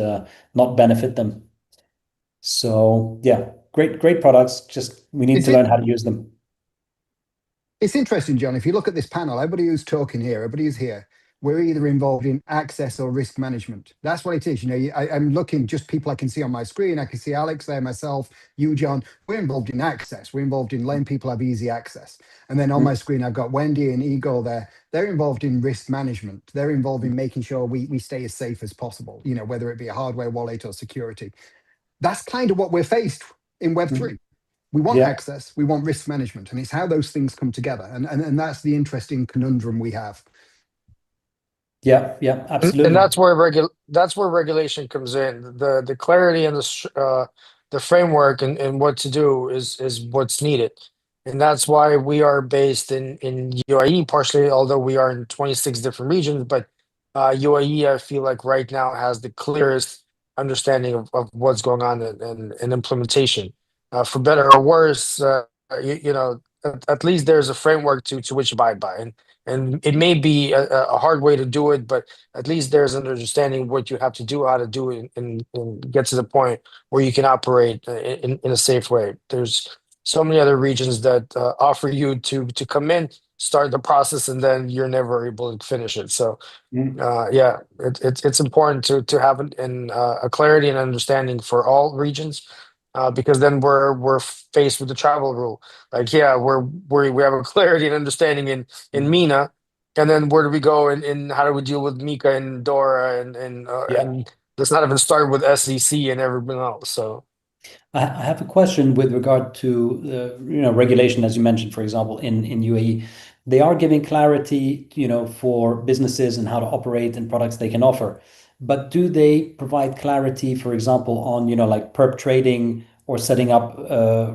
not benefit them. So yeah, great products. Just we need to learn how to use them. It's interesting, John. If you look at this panel, everybody who's talking here, everybody who's here, we're either involved in access or risk management. That's what it is. I'm looking just people I can see on my screen. I can see Alex there, myself, you, John. We're involved in access. We're involved in letting people have easy access. And then on my screen, I've got Wendy and Igor there. They're involved in risk management. They're involved in making sure we stay as safe as possible, whether it be a hardware wallet or security. That's kind of what we're faced in Web3. We want access, we want risk management, and it's how those things come together. And that's the interesting conundrum we have. Yeah, absolutely. And that's where regulation comes in. The clarity and the framework and what to do is what's needed. And that's why we are based in UAE partially, although we are in 26 different regions, but UAE, I feel like right now has the clearest understanding of what's going on and implementation. For better or worse, at least there's a framework to which abide by. And it may be a hard way to do it, but at least there's an understanding what you have to do, how to do it, and get to the point where you can operate in a safe way. There's so many other regions that offer you to come in, start the process, and then you're never able to finish it. So it's important to have a clarity and understanding for all regions. Because then we're faced with the travel rule. Like, we have a clarity and understanding in MENA, and then where do we go and how do we deal with Mika and Dora and let's not even start with SEC and everything else. So I have a question with regard to regulation, as you mentioned, for example, in UAE. They are giving clarity, for businesses and how to operate and products they can offer. But do they provide clarity, for example, on, like perp trading or setting up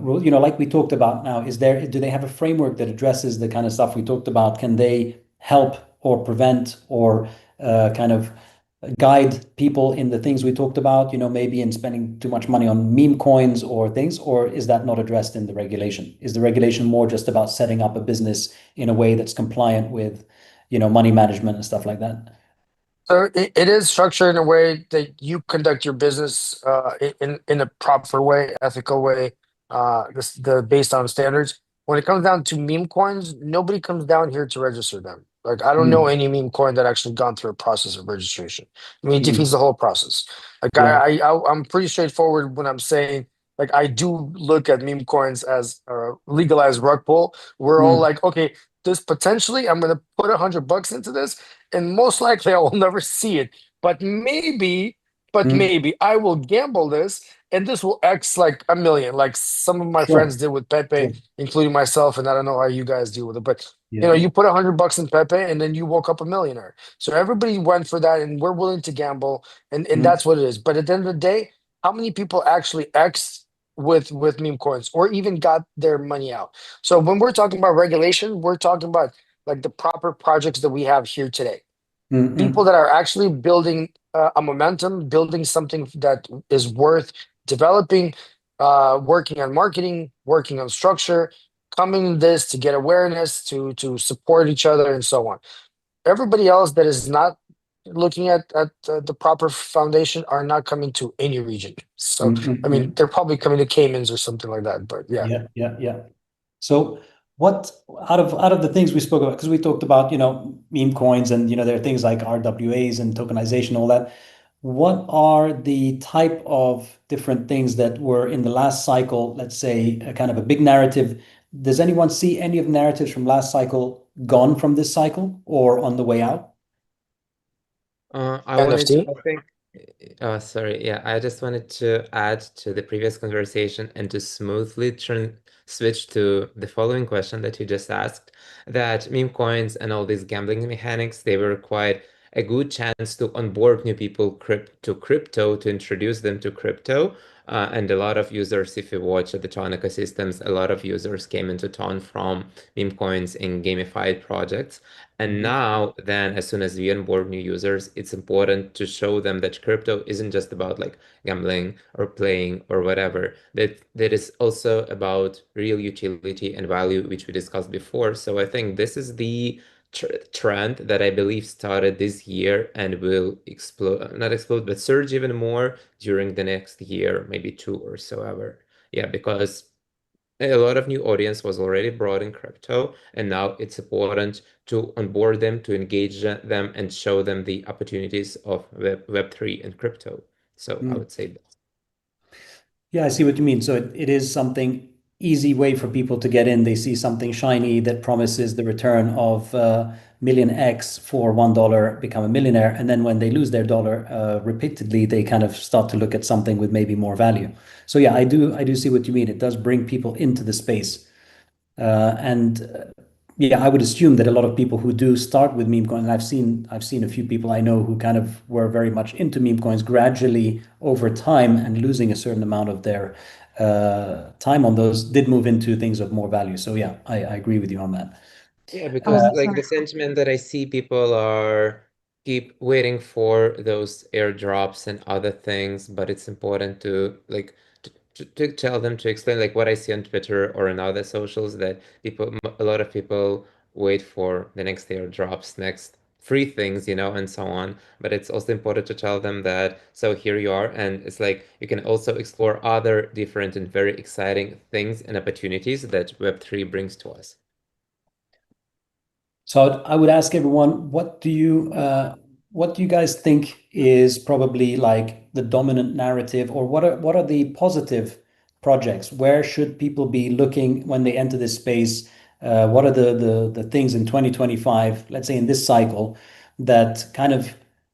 rules, like we talked about now? Do they have a framework that addresses the kind of stuff we talked about? Can they help or prevent or kind of guide people in the things we talked about, maybe in spending too much money on meme coins or things, or is that not addressed in the regulation? Is the regulation more just about setting up a business in a way that's compliant with, money management and stuff like that? So it is structured in a way that you conduct your business in a proper way, ethical way, based on standards. When it comes down to meme coins, nobody comes down here to register them. Like, I don't know any meme coin that actually gone through a process of registration. I mean, it defeats the whole process. Like, I'm pretty straightforward when I'm saying, like, I do look at meme coins as a legalized rug pull. We're all like, okay, this potentially, I'm gonna put $100 into this, and most likely I will never see it. But maybe I will gamble this, and this will X like a million, like some of my friends did with Pepe, including myself. And I don't know how you guys deal with it, but you put $100 in Pepe, and then you woke up a millionaire. So everybody went for that, and we're willing to gamble, and that's what it is. But at the end of the day, how many people actually X with meme coins or even got their money out? So when we're talking about regulation, we're talking about like the proper projects that we have here today. People that are actually building a momentum, building something that is worth developing, working on marketing, working on structure, coming in this to get awareness, to support each other and so on. Everybody else that is not looking at the proper foundation, are not coming to any region. So I mean, they're probably coming to Caymans or something like that. But yeah. Yeah. So what out of the things we spoke about, because we talked about, meme coins and, there are things like RWAs and tokenization, all that. What are the type of different things that were in the last cycle, let's say, a kind of a big narrative? Does anyone see any of the narratives from last cycle gone from this cycle or on the way out? I wanted to, NFT. I think, sorry, yeah, I just wanted to add to the previous conversation and to smoothly switch to the following question that you just asked, that meme coins and all these gambling mechanics, they were quite a good chance to onboard new people to crypto, to introduce them to crypto. And a lot of users, if you watch the Ton ecosystems, a lot of users came into Ton from meme coins in gamified projects. And now, then, as soon as we onboard new users, it's important to show them that crypto isn't just about like gambling or playing or whatever. That is also about real utility and value, which we discussed before. So I think this is the trend that I believe started this year and will explode, not explode, but surge even more during the next year, maybe two or so ever. Yeah, because a lot of new audience was already brought in crypto, and now it's important to onboard them, to engage them, and show them the opportunities of Web3 and crypto. So I would say that. Yeah, I see what you mean. So it is something easy way for people to get in. They see something shiny that promises the return of million X for $1, become a millionaire, and then when they lose their dollar repeatedly, they kind of start to look at something with maybe more value. So yeah, I do see what you mean. It does bring people into the space, and yeah, I would assume that a lot of people who do start with meme coins, and I've seen a few people I know who kind of were very much into meme coins gradually over time and losing a certain amount of their time on those did move into things of more value. So yeah, I agree with you on that. Yeah, because like sorry. the sentiment that I see, people are keep waiting for those airdrops and other things, but it's important to like to tell them, to explain like what I see on Twitter or in other socials, that a lot of people wait for the next airdrops, next free things, and so on. But it's also important to tell them that, so here you are, and it's like you can also explore other different and very exciting things and opportunities that Web3 brings to us. So I would ask everyone, what do you guys think is probably like the dominant narrative, or what are the positive projects? Where should people be looking when they enter this space? What are the things in 2025, let's say in this cycle, that kind of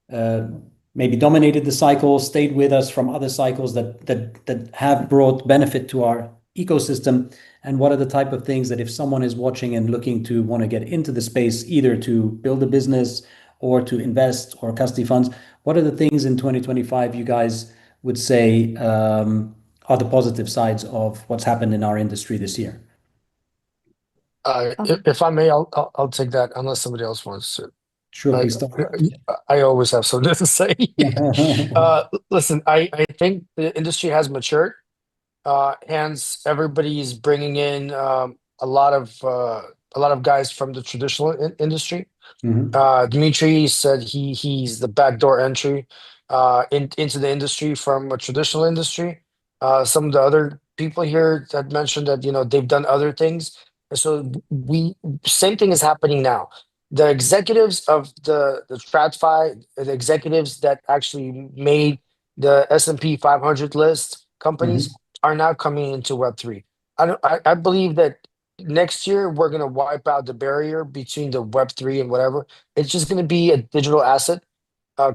uh, maybe dominated the cycle, stayed with us from other cycles that have brought benefit to our ecosystem? And what are the type of things that if someone is watching and looking to want to get into the space, either to build a business or to invest or custody funds, what are the things in 2025 you guys would say are the positive sides of what's happened in our industry this year? If I may, I'll take that unless somebody else wants to. Sure, please start. I always have something to say. Listen, I think the industry has matured. Hence, everybody is bringing in a lot of guys from the traditional industry. Dmitrii said he's the backdoor entry into the industry from a traditional industry. Some of the other people here that mentioned that they've done other things, and so same thing is happening now. The executives of the TradFi, the executives that actually made the S&P 500 list companies are now coming into Web3. I believe that next year we're going to wipe out the barrier between the Web3 and whatever. It's just going to be a digital asset.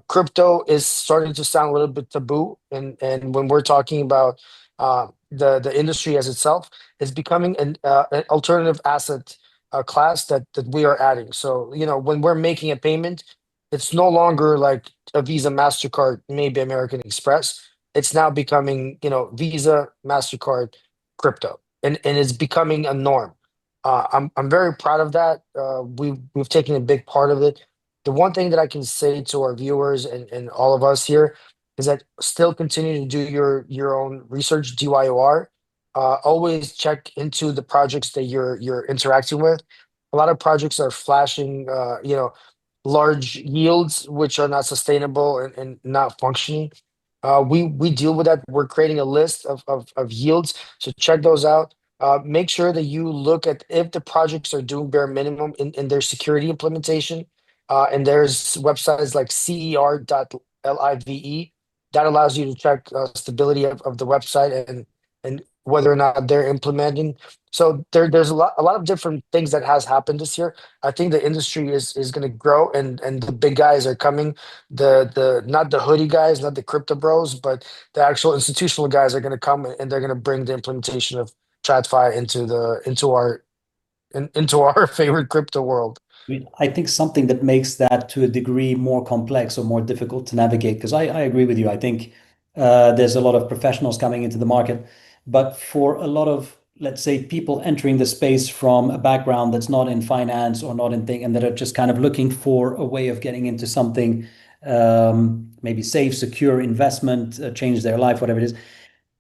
Crypto is starting to sound a little bit taboo, and when we're talking about the industry as itself, it's becoming an alternative asset class that we are adding. So when we're making a payment, it's no longer like a Visa, Mastercard, maybe American Express. It's now becoming Visa, Mastercard, crypto, and it's becoming a norm. I'm very proud of that. We've taken a big part of it. The one thing that I can say to our viewers and all of us here is that still continue to do your own research, DYOR. Always check into the projects that you're interacting with. A lot of projects are flashing, large yields which are not sustainable and not functioning. We deal with that. We're creating a list of yields, so check those out. Make sure that you look at if the projects are doing bare minimum in their security implementation. And there's websites like cer.live that allows you to check stability of the website and whether or not they're implementing. So there's a lot of different things that has happened this year. I think the industry is going to grow, and the big guys are coming. The not the hoodie guys, not the crypto bros, but the actual institutional guys are going to come, and they're going to bring the implementation of TradFi into our favorite crypto world. I mean, I think something that makes that to a degree more complex or more difficult to navigate, because I agree with you. I think there's a lot of professionals coming into the market, but for a lot of, let's say, people entering the space from a background that's not in finance or not in thing, and that are just kind of looking for a way of getting into something, maybe safe, secure investment, change their life, whatever it is,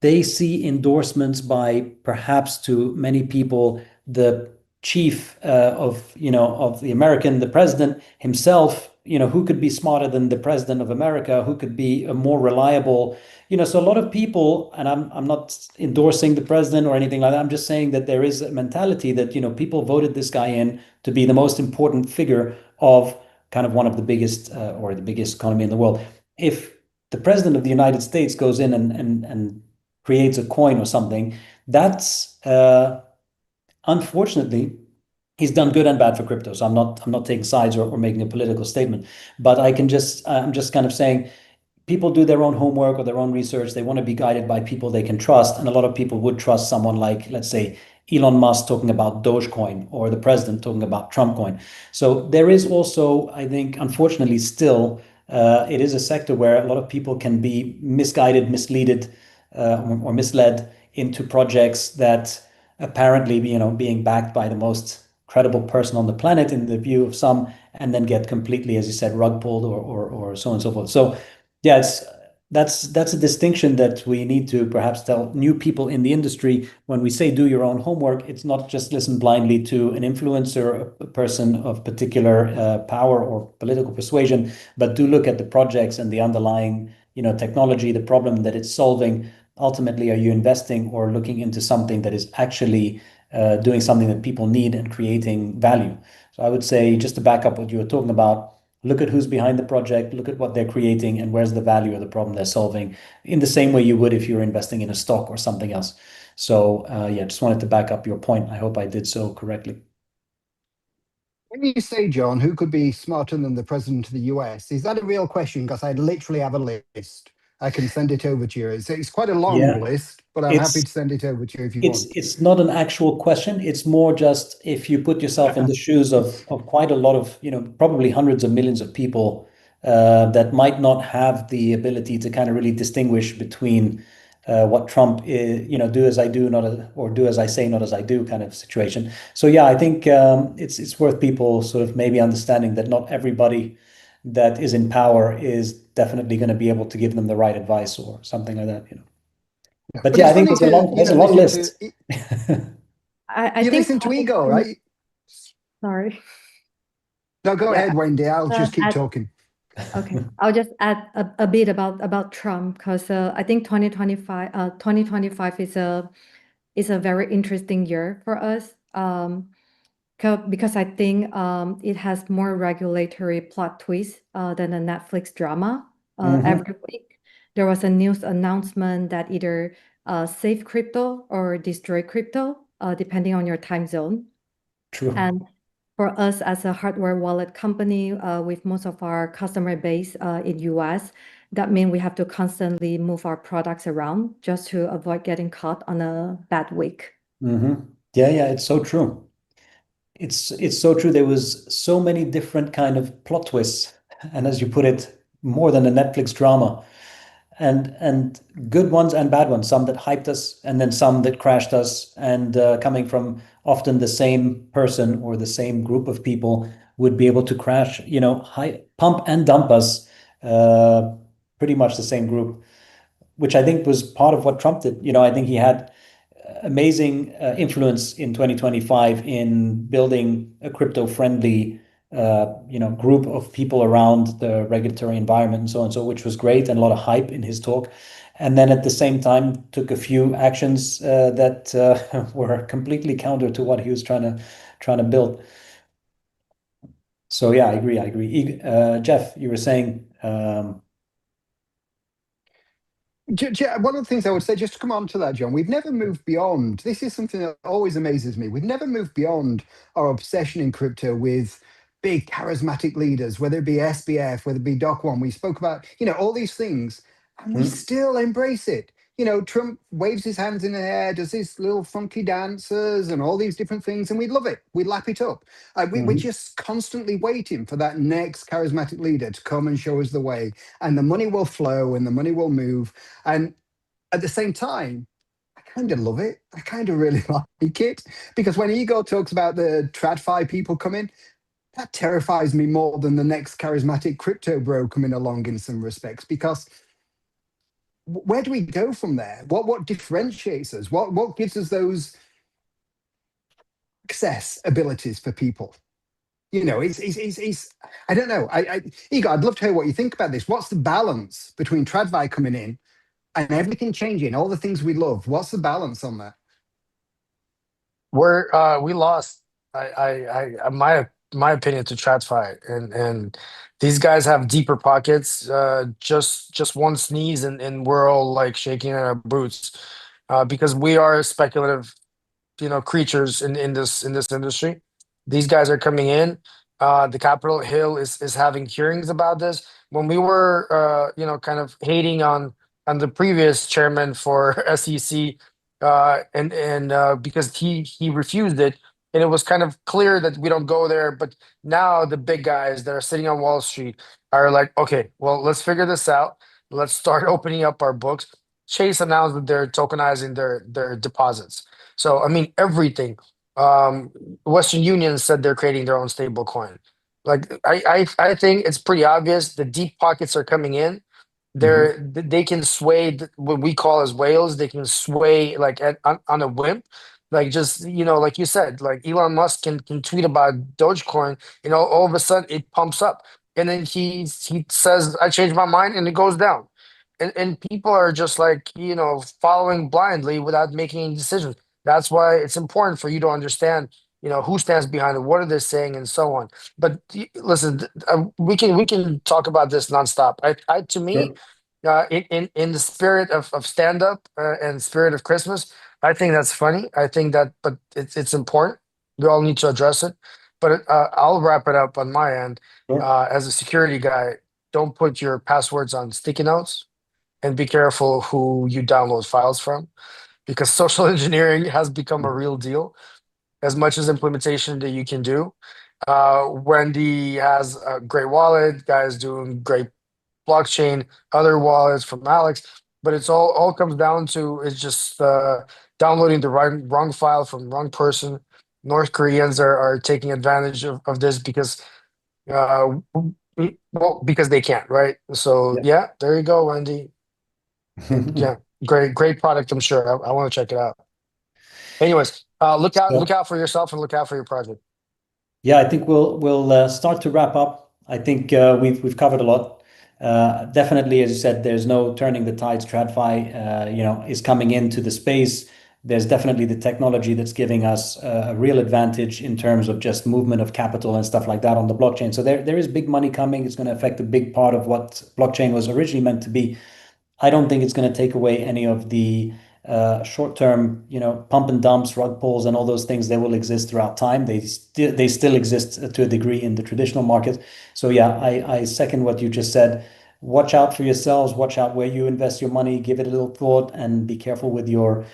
they see endorsements by perhaps to many people the chief of the American, the president himself. Who could be smarter than the president of America? Who could be a more reliable? So a lot of people, and I'm not endorsing the president or anything like that. I'm just saying that there is a mentality that people voted this guy in to be the most important figure of kind of one of the biggest or the biggest economy in the world. If the president of the United States goes in and creates a coin or something, that's unfortunately, he's done good and bad for crypto. So I'm not taking sides or making a political statement, but I'm just kind of saying people do their own homework or their own research. They want to be guided by people they can trust, and a lot of people would trust someone like, let's say, Elon Musk talking about Dogecoin or the president talking about Trump coin. So there is also, I think, unfortunately, still it is a sector where a lot of people can be misguided, misleaded, or misled into projects that apparently, being backed by the most credible person on the planet in the view of some, and then get completely, as you said, rug pulled or so on and so forth. So yeah, that's a distinction that we need to perhaps tell new people in the industry. When we say do your own homework, it's not just listen blindly to an influencer, a person of particular power or political persuasion, but do look at the projects and the underlying technology, the problem that it's solving. Ultimately, are you investing or looking into something that is actually doing something that people need and creating value? So I would say, just to back up what you were talking about, look at who's behind the project, look at what they're creating, and where's the value of the problem they're solving, in the same way you would if you're investing in a stock or something else. So yeah, just wanted to back up your point. I hope I did so correctly. When you say, John, who could be smarter than the president of the US, is that a real question? Because I literally have a list. I can send it over to you. It's quite a long Yeah. list, but I'm happy to send it over to you if you want. It's not an actual question. It's more just if you put yourself in the shoes of quite a lot of, probably hundreds of millions of people that might not have the ability to kind of really distinguish between what Trump is, do as I do, or do as I say, not as I do kind of situation. So yeah, I think it's worth people sort of maybe understanding that not everybody that is in power is definitely going to be able to give them the right advice or something like that. But yeah, I think there's a long list. I You think listen to Igor, right? Sorry. No, go Yeah. ahead, Wendy. I'll just keep add- talking. Okay, I'll just add a bit about Trump, because I think 2025 is a very interesting year for us. Because I think it has more regulatory plot twists than a Netflix drama. Every week there was a news announcement that either save crypto or destroy crypto, depending on your time zone. True. And for us as a hardware wallet company, with most of our customer base in US, that means we have to constantly move our products around just to avoid getting caught on a bad week. Yeah, it's so true. It's so true. There was so many different kind of plot twists, and as you put it, more than a Netflix drama, and good ones and bad ones. Some that hyped us, and then some that crashed us. And coming from often the same person or the same group of people would be able to crash, high pump and dump us. Pretty much the same group, which I think was part of what Trump did. I think he had amazing influence in 2025 in building a crypto-friendly group of people around the regulatory environment and so on, so which was great, and a lot of hype in his talk. And then at the same time took a few actions that were completely counter to what he was trying to build. So yeah, I agree. Geoff, you were saying. One of the things I would say, just to come on to that, John, we've never moved beyond. This is something that always amazes me. We've never moved beyond our obsession in crypto with big charismatic leaders, whether it be SBF, whether it be Doc One. We spoke about, all these things, and we still embrace it. Trump waves his hands in the air, does these little funky dances and all these different things, and we love it. We lap it up. We're just constantly waiting for that next charismatic leader to come and show us the way, and the money will flow and the money will move. And at the same time, I kind of love it. I kind of really like it, because when Igor talks about the TradFi people coming, that terrifies me more than the next charismatic crypto bro coming along in some respects, because where do we go from there? What differentiates us? What gives us those access abilities for people? It's I don't know. Igor, I'd love to hear what you think about this. What's the balance between TradFi coming in and everything changing, all the things we love? What's the balance on that? We lost. My opinion to TradFi, and these guys have deeper pockets. Just one sneeze and we're all like shaking our boots, because we are speculative, creatures in this industry. These guys are coming in. The Capitol Hill is having hearings about this. When we were kind of hating on the previous chairman for SEC, and because he refused it, and it was kind of clear that we don't go there. But now the big guys that are sitting on Wall Street are like, okay, well, let's figure this out. Let's start opening up our books. Chase announced that they're tokenizing their deposits. So I mean, everything. Western Union said they're creating their own stable coin. Like I think it's pretty obvious the deep pockets are coming in. They can sway what we call as whales. They can sway like on a whim, like just like you said, like Elon Musk can tweet about Dogecoin, all of a sudden it pumps up, and then he says I changed my mind, and it goes down, and people are just like following blindly without making any decisions. That's why it's important for you to understand who stands behind it, what are they saying, and so on. But listen, we can talk about this nonstop. To me, in the spirit of stand up and spirit of Christmas, I think that's funny. I think that, but it's important. We all need to address it. But I'll wrap it up on my end. As a security guy, don't put your passwords on sticky notes, and be careful who you download files from, because social engineering has become a real deal. As much as implementation that you can do. Wendy has a great wallet. Guys doing great blockchain. Other wallets from Alex, but it's all comes down to it's just downloading the wrong file from wrong person. North Koreans are taking advantage of this because because they can't, right? So yeah, there you go, Wendy. Yeah, great product. I'm sure I want to check it out. Anyways, look out for yourself and look out for your project. Yeah, I think we'll start to wrap up. I think we've covered a lot. Definitely, as you said, there's no turning the tides. TradFi, is coming into the space. There's definitely the technology that's giving us a real advantage in terms of just movement of capital and stuff like that on the blockchain. So there is big money coming. It's going to affect a big part of what blockchain was originally meant to be. I don't think it's going to take away any of the short-term, pump and dumps, rug pulls, and all those things. They will exist throughout time. They still exist to a degree in the traditional market. So yeah, I second what you just said. Watch out for yourselves. Watch out where you invest your money. Give it a little thought, and be careful with your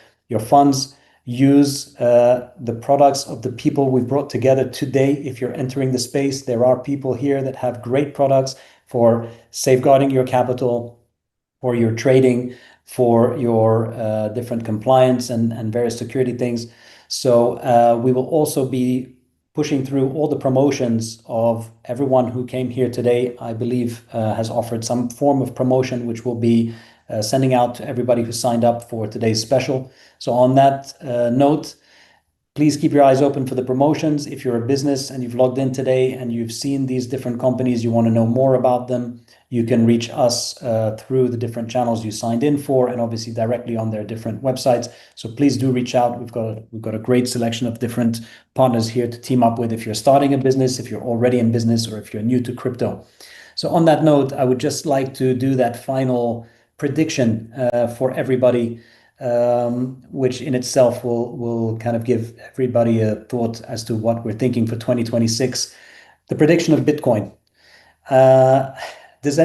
funds. Use the products of the people we've brought together today. If you're entering the space, there are people here that have great products for safeguarding your capital, for your trading, for your different compliance and various security things. So we will also be pushing through all the promotions of everyone who came here today. I believe has offered some form of promotion, which will be sending out to everybody who signed up for today's special. So on that note, Please keep your eyes open for the promotions. If you're a business and you've logged in today and you've seen these different companies, you want to know more about them, you can reach us through the different channels you signed in for, and obviously directly on their different websites. So please do reach out. We've got a great selection of different partners here to team up with if you're starting a business, if you're already in business, or if you're new to crypto. So on that note, I would just like to do that final prediction for everybody, which in itself will kind of give everybody a thought as to what we're thinking for 2026. The prediction of Bitcoin. Does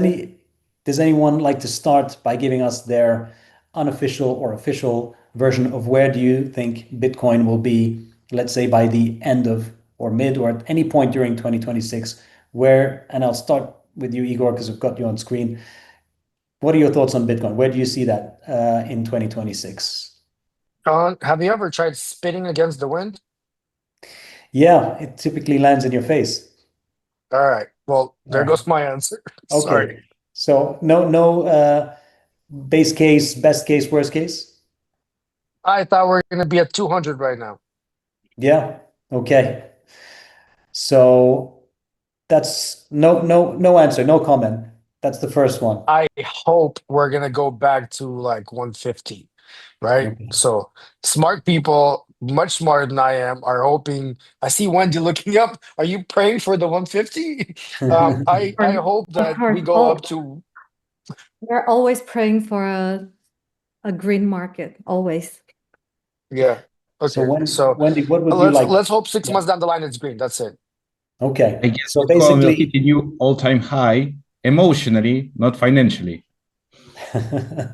anyone like to start by giving us their unofficial or official version of where do you think Bitcoin will be, let's say by the end of or mid or at any point during 2026? And I'll start with you, Igor, because I've got you on screen. What are your thoughts on Bitcoin? Where do you see that in 2026? Have you ever tried spitting against the wind? Yeah, it typically lands in your face. All right. Well, there goes my answer. Okay. Sorry. So no base case, best case, worst case? I thought we are going to be at 200 right now. Yeah. Okay. So that's no answer, no comment. That's the first one. I hope we're going to go back to like 150, right? Okay. So smart people, much smarter than I am, are hoping. I see Wendy looking up. Are you praying for the 150? I hope that we go up to. We're always praying for a green market, always. Yeah. Okay. So Wendy, what would you like? Let's hope 6 months down the line it's green. That's it. Okay. I guess So Bitcoin will basically, hit a new all-time high emotionally, not financially. an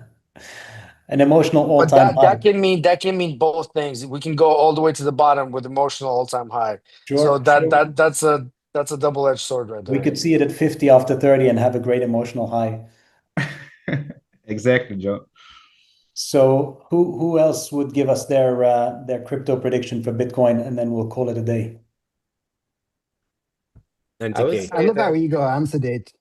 emotional But all-time high. that can mean both things. We can go all the way to the bottom with emotional all-time high. Sure, So sure. that's a double-edged sword right there. We could see it at 50 after 30 and have a great emotional high. Exactly, John. So who else would give us their crypto prediction for Bitcoin, and then we'll call it a day? I would 90K. say I love how that Igor answered it.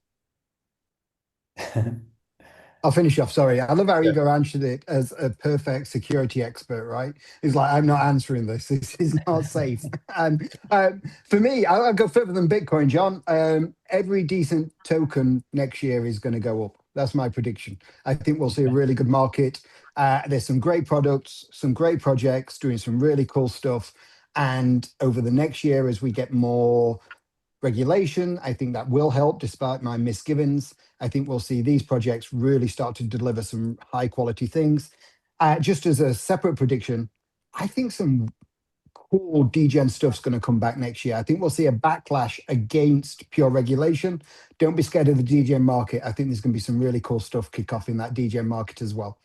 I'll finish off. Sorry. I love how Yeah. Igor answered it as a perfect security expert, right? He's like, I'm not answering this. This is not safe. And for me, I'll go further than Bitcoin, John. Every decent token next year is going to go up. That's my prediction. I think we'll see a really good market. There's some great products, some great projects doing some really cool stuff. And over the next year, as we get more regulation, I think that will help despite my misgivings. I think we'll see these projects really start to deliver some high quality things. Just as a separate prediction, I think some cool degen stuff's going to come back next year. I think we'll see a backlash against pure regulation. Don't be scared of the degen market. I think there's going to be some really cool stuff kick off in that degen market as well.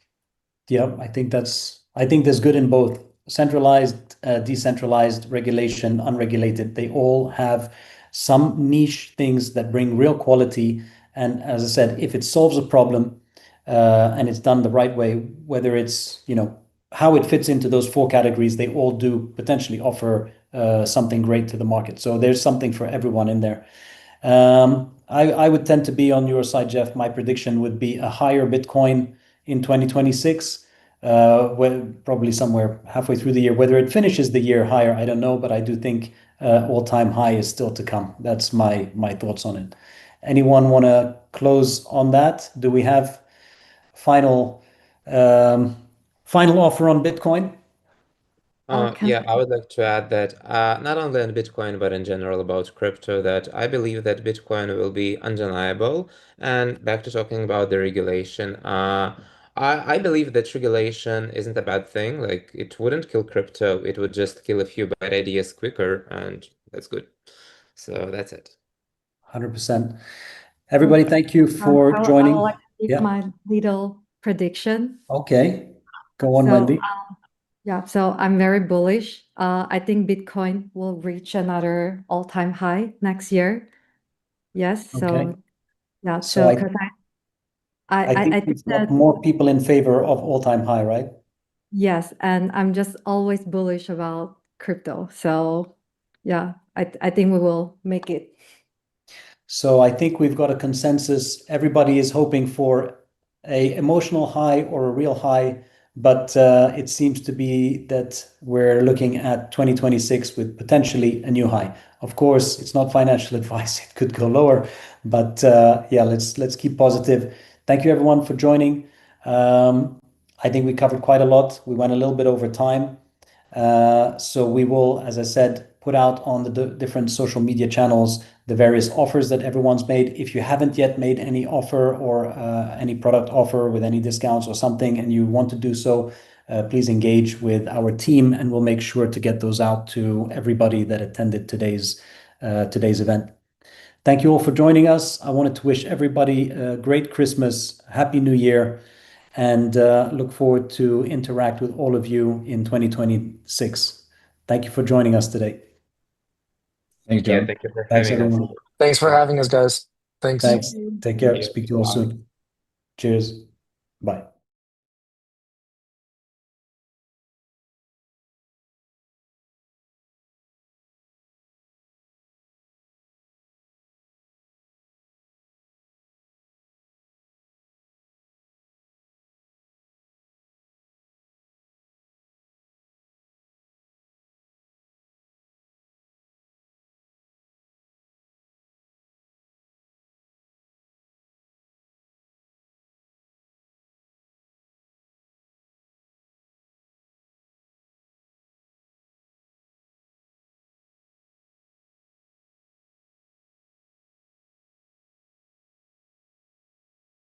Yeah, I think there's good in both centralized, decentralized, regulation, unregulated. They all have some niche things that bring real quality. And as I said, if it solves a problem and it's done the right way, whether it's, how it fits into those four categories, they all do potentially offer something great to the market. So there's something for everyone in there. I would tend to be on your side, Geoff. My prediction would be a higher Bitcoin in 2026, probably somewhere halfway through the year. Whether it finishes the year higher, I don't know, but I do think all-time high is still to come. That's my thoughts on it. Anyone want to close on that? Do we have final offer on Bitcoin? Yeah, I would like to add that not only on Bitcoin, but in general about crypto, that I believe that Bitcoin will be undeniable. And back to talking about the regulation, I believe that regulation isn't a bad thing. Like, it wouldn't kill crypto, it would just kill a few bad ideas quicker, and that's good. So that's it. 100%. Everybody, thank you for joining. I would like to give my little prediction. Okay. Go on, Wendy. Yeah, so I'm very bullish. I think Bitcoin will reach another all-time high next year. Yes. So Okay. yeah, So because I think think we've got that more people in favor of all-time high, right? yes, and I'm just always bullish about crypto. So yeah, I think we will make it. So I think we've got a consensus. Everybody is hoping for a emotional high or a real high but it seems to be that we're looking at 2026 with potentially a new high. Of course, it's not financial advice. It could go lower, but yeah, let's keep positive. Thank you everyone for joining. I think we covered quite a lot. We went a little bit over time. So we will, as I said, put out on the different social media channels the various offers that everyone's made. If you haven't yet made any offer or any product offer with any discounts or something, and you want to do so, please engage with our team, and we'll make sure to get those out to everybody that attended today's event. Thank you all for joining us. I wanted to wish everybody a great Christmas, Happy New Year, and look forward to interact with all of you in 2026. Thank you for joining us today. Thanks, Yeah, John. thank you for Thanks, having us. everyone. Thanks for having us, guys. Thanks. Thanks. Take care. Yeah. Speak to you all soon. Cheers. Bye.